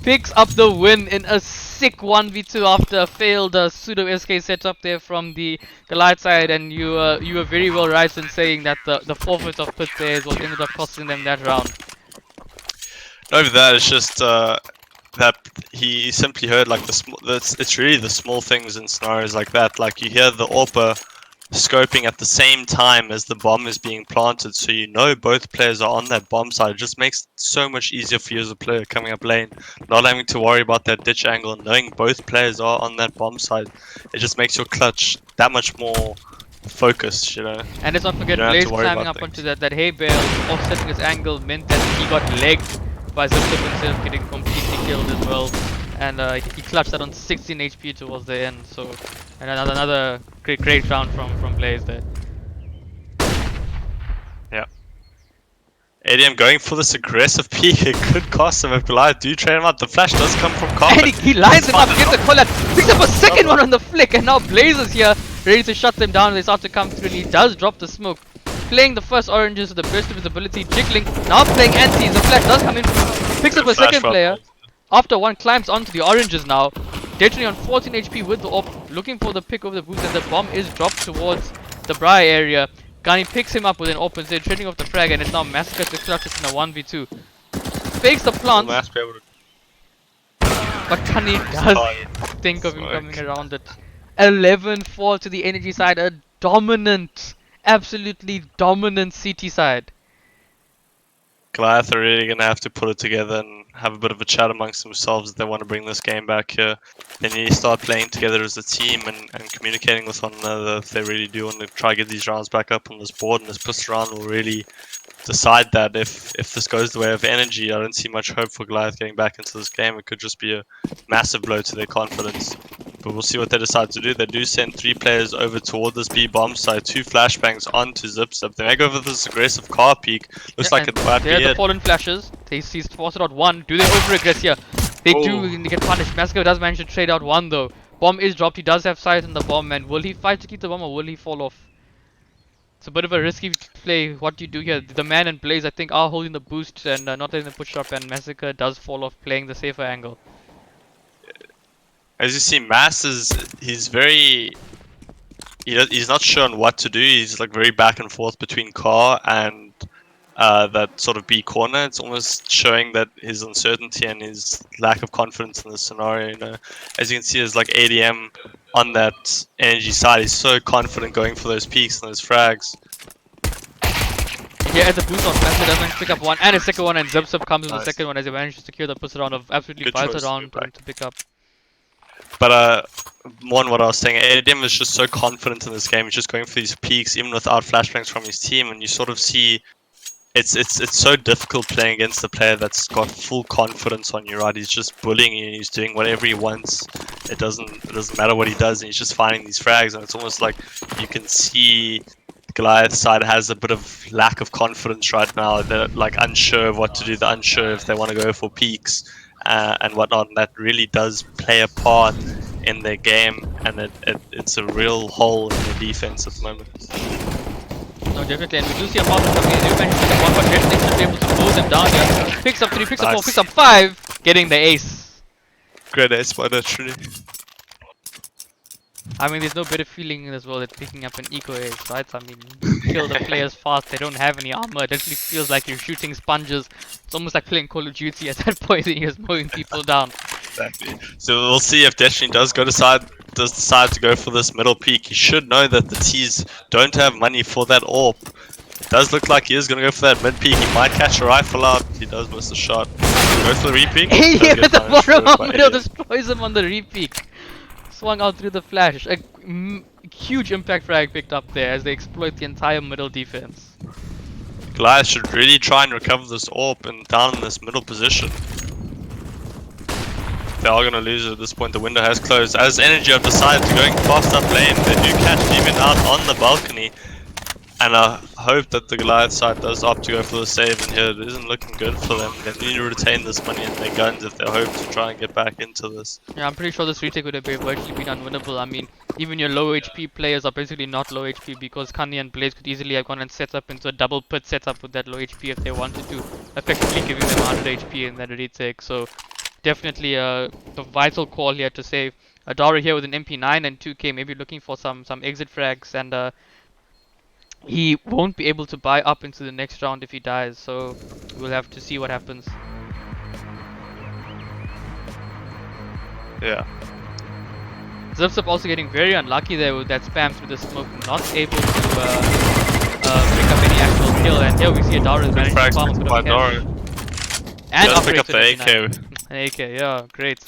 Picks up the win in a sick 1v2 after a failed pseudo SK setup there from the Goliath side, and you were very well right in saying that the forfeit of pit there is what ended up costing them that round. Over that, it's just that he simply heard like it's really the small things in scenarios like that. Like you hear the AWPer scoping at the same time as the bomb is being planted, so you know both players are on that bomb side. It just makes it so much easier for you as a player coming up lane, not having to worry about that ditch angle, and knowing both players are on that bomb side. It just makes your clutch that much more focused, you know. And let's not forget Blaze climbing up onto that hay bale, offsetting his angle, meant that he got legged by Ziptip instead of getting completely killed as well. And he clutched that on 16 HP towards the end, so and another great round from Blaze there. Yeah. ADM going for this aggressive peek. It could cost him if Goliath do trade him out. The flash does come from Carpet. And he lines him up, gets a call out, picks up a second one on the flick, and now Blaze is here, ready to shut them down. They start to come through, and he does drop the smoke. Playing the first oranges to the best of his ability, jiggling, now playing anti. The flash does come in, picks up a second player. After one climbs onto the oranges now, Destiny on 14 HP with the AWP, looking for the pick of the boost, and the bomb is dropped towards the Briar area. Gani picks him up with an AWP instead, trading off the frag, and it's now Massacre to clutch it in a 1v2. Fakes the plant, but Gani does think of him coming around it. 11-4 to the energy side, a dominant, absolutely dominant CT side. Goliath are really going to have to put it together and have a bit of a chat amongst themselves if they want to bring this game back here. They need to start playing together as a team and communicating with one another if they really do want to try to get these rounds back up on this board. And this push round will really decide that. If this goes the way of energy, I don't see much hope for Goliath getting back into this game. It could just be a massive blow to their confidence. But we'll see what they decide to do. They do send 3 players over toward this B bomb site, 2 flashbangs onto Zipzip. They may go for this aggressive car peek. Looks like it might be it. The fallen flashes. They see spotted out 1. Do they over-aggress here? They do, and they get punished. Massacre does manage to trade out 1 though. Bomb is dropped. He does have sight on the bomb, and will he fight to keep the bomb or will he fall off? It's a bit of a risky play. What do you do here? The man and Blaze, I think, are holding the boost and not letting the push up, and Massacre does fall off, playing the safer angle. As you see, Mass he's very he's not sure on what to do. He's like very back and forth between car and that sort of B corner. It's almost showing that his uncertainty and his lack of confidence in the scenario. You know, as you can see, there's like ADM on that energy side. He's so confident going for those peaks and those frags. Yeah, at the boost on Master does manage to pick up 1 and a second one, and Zipzip comes in the second one as he manages to secure the push round of absolutely vital round to pick up. But more what I was saying, ADM is just so confident in this game. He's just going for these peaks even without flashbangs from his team, and you sort of see it's so difficult playing against a player that's got full confidence on you, right? He's just bullying you and he's doing whatever he wants. It doesn't matter what he does, and he's just finding these frags, and it's almost like you can see Goliath side has a bit of lack of confidence right now. They're like unsure of what to do. They're unsure if they want to go for peaks and whatnot. And that really does play a part in their game, and it's a real hole in the defense at the moment. No, definitely, and we do see a problem coming in. You mentioned the one, but definitely should be able to blow them down here. Picks up 3, picks up 4, picks up 5, getting the ace. Great ace by that Trini. I mean, there's no better feeling in this world than picking up an eco ace, right? I mean, kill the players fast, they don't have any armor. It definitely feels like you're shooting sponges. It's almost like playing Call of Duty at that point, and you're just mowing people down. Exactly. So we'll see if Destiny does decide to go for this middle peak. He should know that the T's don't have money for that AWP. It does look like he is going to go for that mid peak. He might catch a rifle out. He does miss the shot. Go for the re-peak. Hey, at the bottom of middle destroys him on the re-peak. Swung out through the flash. A huge impact frag picked up there as they exploit the entire middle defense. Goliath should really try and recover this AWP and down in this middle position. They are going to lose it at this point. The window has closed. As Energy have decided to going fast up lane, they do catch Demon out on the balcony. And I hope that the Goliath side does opt to go for the save in here. It isn't looking good for them. They need to retain this money in their guns if they hope to try and get back into this. Yeah, I'm pretty sure this retake would have virtually been unwinnable. I mean, even your low HP players are basically not low HP because Kanye and Blaze could easily have gone and set up into a double pit setup with that low HP if they wanted to, effectively giving them 100 HP in that retake. So definitely the vital call here to save. Adara here with an MP9 and 2k, maybe looking for some exit frags, and he won't be able to buy up into the next round if he dies, so we'll have to see what happens. Yeah. Zipzip also getting very unlucky there with that spam through the smoke, not able to pick up any actual kill, and here we see Adara managing to farm a bit of cash. And just pick up the AK. An AK, yeah, great.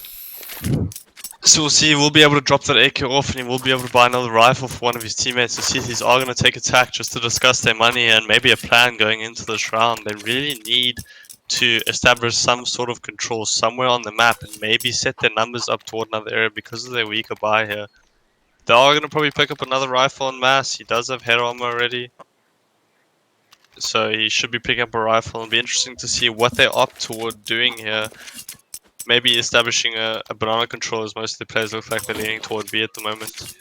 So we'll see, we'll be able to drop that AK off and he will be able to buy another rifle for one of his teammates. The CTs are going to take attack just to discuss their money and maybe a plan going into this round. They really need to establish some sort of control somewhere on the map and maybe set their numbers up toward another area because of their weaker buy here. They are going to probably pick up another rifle en masse. He does have head armor already, so he should be picking up a rifle. It'll be interesting to see what they opt toward doing here. Maybe establishing a banana control as most of the players look like they're leaning toward B at the moment.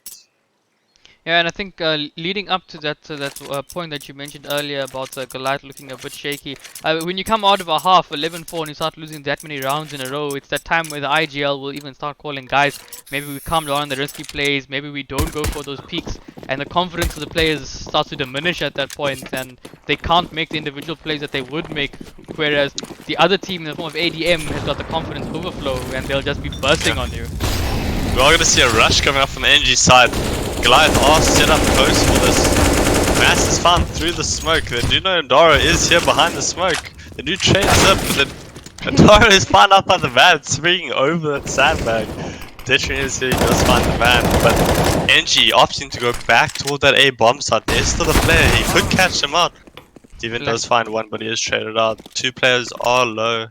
Yeah, and I think leading up to that point that you mentioned earlier about Goliath looking a bit shaky, when you come out of a half 11-4 and you start losing that many rounds in a row, it's that time where the IGL will even start calling, guys, maybe we calm down on the risky plays, maybe we don't go for those peaks, and the confidence of the players starts to diminish at that point, and they can't make the individual plays that they would make, whereas the other team in the form of ADM has got the confidence overflow and they'll just be bursting on you. We are going to see a rush coming up from the NG side. Goliath are set up close for this. Mass is found through the smoke. They do know Ndara is here behind the smoke. They do trade up, but then Ndara is found out by the van, swinging over that sandbag. Ditching is here, he does find the van, but NG opting to go back toward that A bomb site. There's still a player, he could catch him out. Steven does find one, but he is traded out. Two players are low.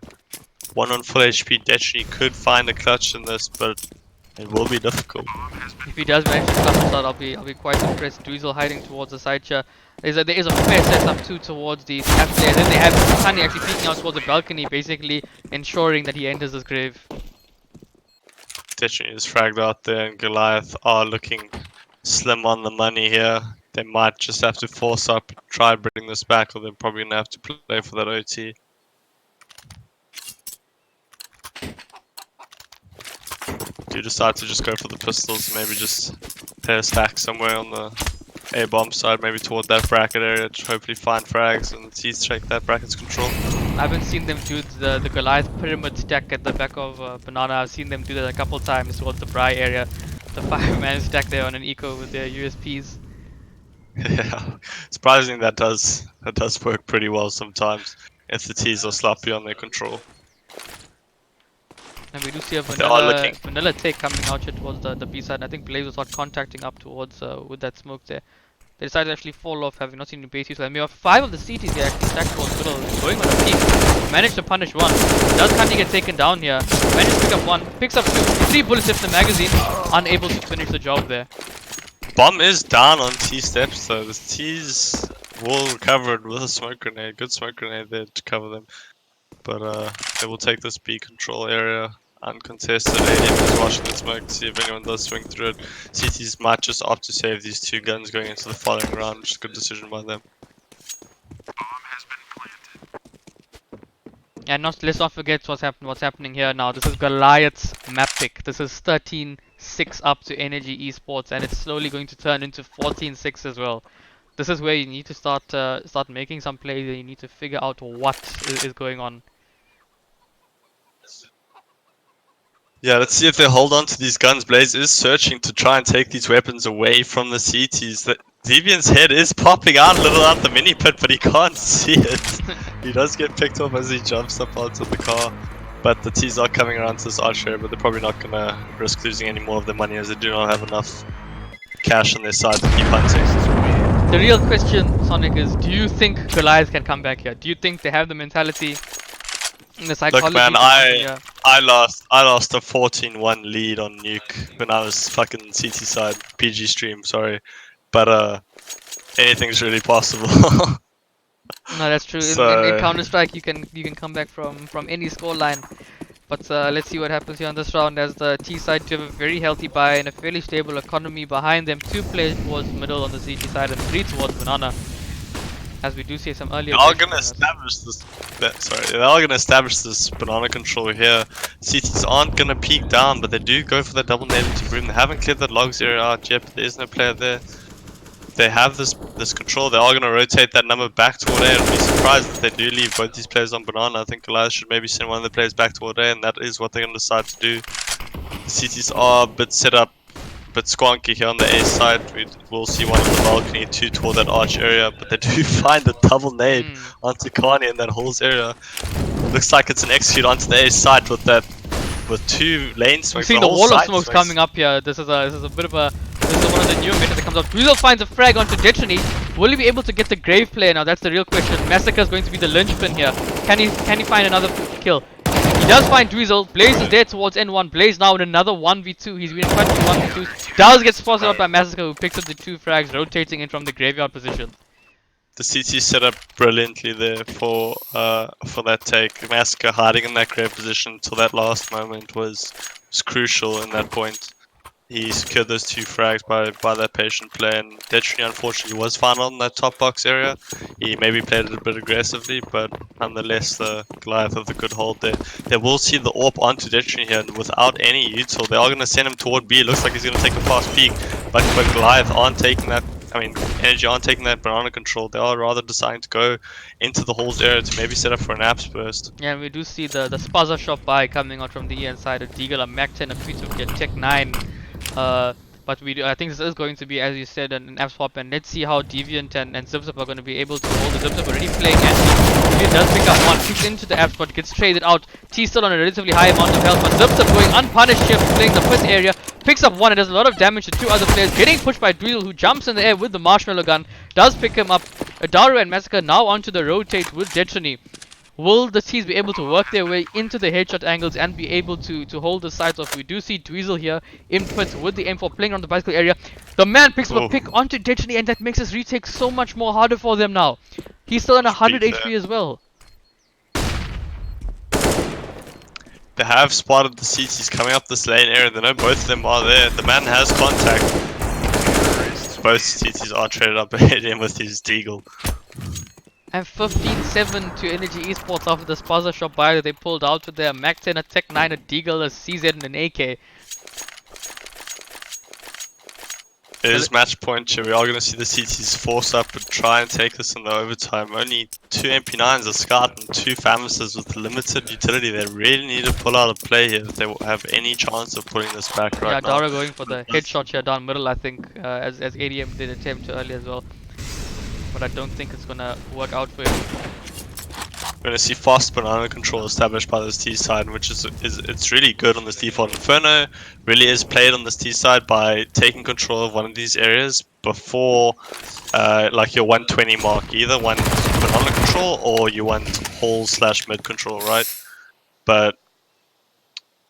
One on full HP. Destiny could find a clutch in this, but it will be difficult. If he does manage to clutch this out, I'll be quite impressed. Dweezil hiding towards the side chair. There is a fair setup too towards the snap player. Then they have Sunny actually peeking out towards the balcony, basically ensuring that he enters his grave. Destiny is fragged out there, and Goliath are looking slim on the money here. They might just have to force up, try and bring this back, or they're probably gonna have to play for that OT. Do decide to just go for the pistols, maybe just pair a stack somewhere on the A-bomb side, maybe toward that bracket area to hopefully find frags and T's take that bracket's control. I haven't seen them do the Goliath pyramid stack at the back of Banana. I've seen them do that a couple times towards the Bry area. The 5-man stack there on an eco with their USPs. Yeah, surprisingly that does work pretty well sometimes if the T's are sloppy on their control. And we do see a They are looking. vanilla take coming out here towards the B side. I think Blaze will start contacting up towards with that smoke there. They decided to actually fall off, having not seen the base use. And we have 5 of the CTs here actually stacked towards middle, going on a peak. Managed to punish one. Does Kandi get taken down here? Managed to pick up one, picks up 2, 3 bullets left in the magazine. Unable to finish the job there. Bomb is down on T steps, so the T's will recover it with a smoke grenade. Good smoke grenade there to cover them. But they will take this B control area uncontested. ADM is watching the smoke to see if anyone does swing through it. CTs might just opt to save these 2 guns going into the following round, which is a good decision by them. And let's not forget what's happening here now. This is Goliath's map pick. This is 13-6 up to Energy Esports, and it's slowly going to turn into 14-6 as well. This is where you need to start making some plays, and you need to figure out what is going on. Yeah, let's see if they hold on to these guns. Blaze is searching to try and take these weapons away from the CTs. The Deviant's head is popping out a little out the mini pit, but he can't see it. He does get picked up as he jumps up onto the car. But the T's are coming around to this arch area, but they're probably not going to risk losing any more of their money as they do not have enough cash on their side to keep hunting. The real question, Sonic, is do you think Goliath can come back here? Do you think they have the mentality? Look, man, I lost a 14-1 lead on Nuke when I was fucking CT side PG stream. Sorry, but anything's really possible. No, that's true. So, in Counter Strike, you can come back from any scoreline. But let's see what happens here on this round as the T side do have a very healthy buy and a fairly stable economy behind them. 2 players towards middle on the CT side and 3 towards banana. As we do see some earlier. They are gonna establish this. They are gonna establish this banana control here. CTs aren't gonna peek down, but they do go for that double nade into room. They haven't cleared that logs area out yet, but there is no player there. They have this control. They are gonna rotate that number back toward A. I'd be surprised if they do leave both these players on banana. I think Goliath should maybe send one of the players back toward A, and that is what they're gonna decide to do. The CTs are a bit set up. But squonky here on the A side. We will see one on the balcony, 2 toward that arch area, but they do find a double nade onto Kanye in that holes area. Looks like it's an execute onto the A side with 2 lane smokes. We've seen the wall of smokes coming up here. This is a bit of a one of the new meta that comes up. Weasel finds a frag onto Destiny. Will he be able to get the grave player now? That's the real question. Massacre is going to be the linchpin here. Can he find another kill? He does find Dweezil. Blaze is there towards N1. Blaze now in another 1v2. He's been in quite a few 1v2s. Does get spotted up by Massacre, who picks up the 2 frags, rotating in from the graveyard position. The CT set up brilliantly there for that take. Massacre hiding in that grave position till that last moment was crucial in that point. He secured those 2 frags by that patient play, and Detrony unfortunately was found on that top box area. He maybe played it a bit aggressively, but nonetheless the Goliath with a good hold there. They will see the AWP onto Detrony here, and without any util, they are going to send him toward B. It looks like he's going to take a fast peek, but Goliath aren't taking that. I mean, Energy aren't taking that banana control. They are rather deciding to go into the holes area to maybe set up for an apps burst. Yeah, and we do see the Spaza shop buy coming out from the EN side. A Deagle, a Mac 10, a P2, a Tech 9. But I think this is going to be, as you said, an app swap, and let's see how Deviant and ZipZip are going to be able to hold. The ZipZip already playing anti. Deviant does pick up one, kicks into the app spot, gets traded out. T still on a relatively high amount of health, but ZipZip going unpunished here, playing the pit area, picks up one and does a lot of damage to 2 other players, getting pushed by Dweezil, who jumps in the air with the marshmallow gun, does pick him up. Adaru and Massacre now onto the rotate with Destiny. Will the T's be able to work their way into the headshot angles and be able to hold the sights off? We do see Dweezil here in pit with the M4 playing on the bicycle area. The man picks up a pick onto Destiny, and that makes his retake so much more harder for them now. He's still on 100 HP as well. They have spotted the CTs coming up this lane area. They know both of them are there. The man has contact. Both CTs are traded up ahead him with his Deagle. And 15-7 to Energy Esports after the Spaza shop buy that they pulled out with their Mac 10, a Tech 9, a Deagle, a CZ, and an AK. It is match point here. We are going to see the CTs force up and try and take this in the overtime. Only 2 MP9s, a Scout, and 2 Famises with limited utility. They really need to pull out a play here if they have any chance of pulling this back right now. Yeah, Dara going for the headshot here down middle, I think, as ADM did attempt earlier as well. But I don't think it's gonna work out for him. We're gonna see fast banana control established by this T side, which is it's really good on this default. Inferno really is played on this T side by taking control of one of these areas before like your 120 mark. Either one banana control or you want hall / mid control, right? But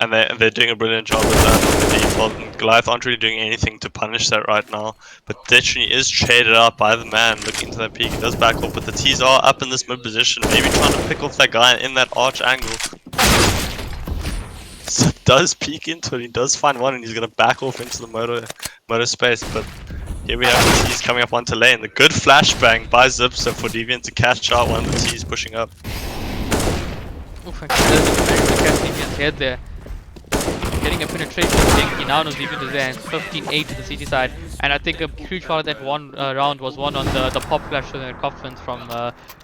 and they're doing a brilliant job with that on the default. And Goliath aren't really doing anything to punish that right now. But Destiny is shaded out by the man looking to that peak. He does back off, but the T's are up in this mid position. Maybe trying to pick off that guy in that arch angle. So does peek into it. He does find one, and he's gonna back off into the motor space. But here we have the T's coming up onto lane. The good flashbang by Zipster for Deviant to catch out one of the T's pushing up. Oof, and to catch Deviant's head there. Getting a penetration thing, he now knows Deviant is there, and 15-8 to the CT side. And I think a huge part of that one round was won on the pop flash and Coffins from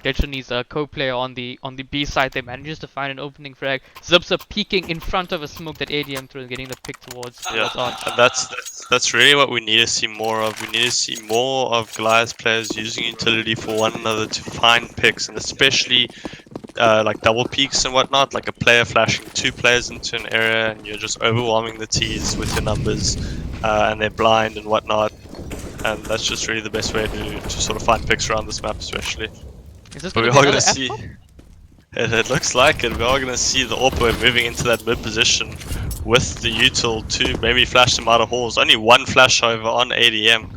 Destony's co-player on the B side. They manages to find an opening frag. Zipser peeking in front of a smoke that ADM threw and getting the pick towards Arch. And that's really what we need to see more of. We need to see more of Goliath players using utility for one another to find picks, and especially like double peaks and whatnot, like a player flashing two players into an area and you're just overwhelming the T's with your numbers and they're blind and whatnot, and that's just really the best way to sort of find picks around this map especially. But we are going to see, it looks like it, we are going to see the Orpo moving into that mid position with the util to maybe flash them out of halls. Only one flash however on ADM,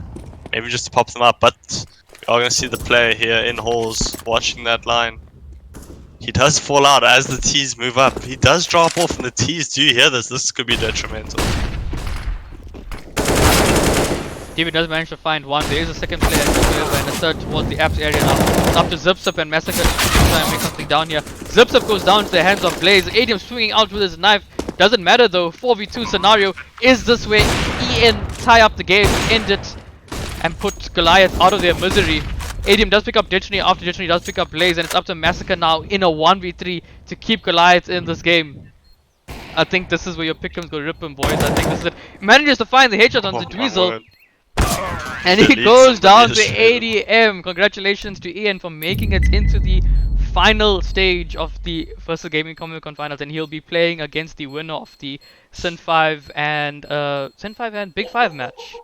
maybe just to pop them up, but we are going to see the player here in halls watching that line. He does fall out as the T's move up. He does drop off and the T's do hear this. This could be detrimental. David does manage to find one. There is a second player and a third towards the apps area now. It's up to Zipsup and Massacre to try and make something down here. Zipsup goes down to the hands of Blaze. ADM swinging out with his knife. Doesn't matter though. 4v2 scenario. Is this where EN tie up the game, end it, and put Goliath out of their misery? ADM does pick up Destiny after Destiny does pick up Blaze, and it's up to Massacre now in a 1v3 to keep Goliath in this game. I think this is where your pick'ems go rip him, boys. I think this is it. Manages to find the headshot on the Dweezil. And he goes down to ADM. Congratulations to Ian for making it into the final stage of the Vertigo Gaming Comic Con finals, and he'll be playing against the winner of the Sin 5 and Big 5 match.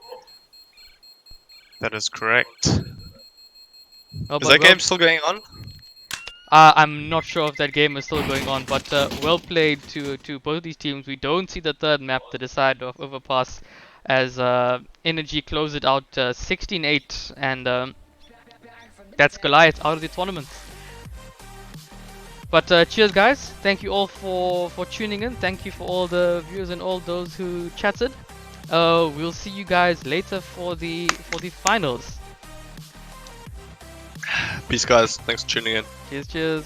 That is correct. Oh, is that game still going on? I'm not sure if that game is still going on, but well played to both these teams. We don't see the third map, the decide of Overpass, as Energy closed it out 16-8, and that's Goliath out of the tournament. But cheers guys, thank you all for tuning in, thank you for all the viewers and all those who chatted. We'll see you guys later for the finals. Peace guys, thanks for tuning in. Cheers.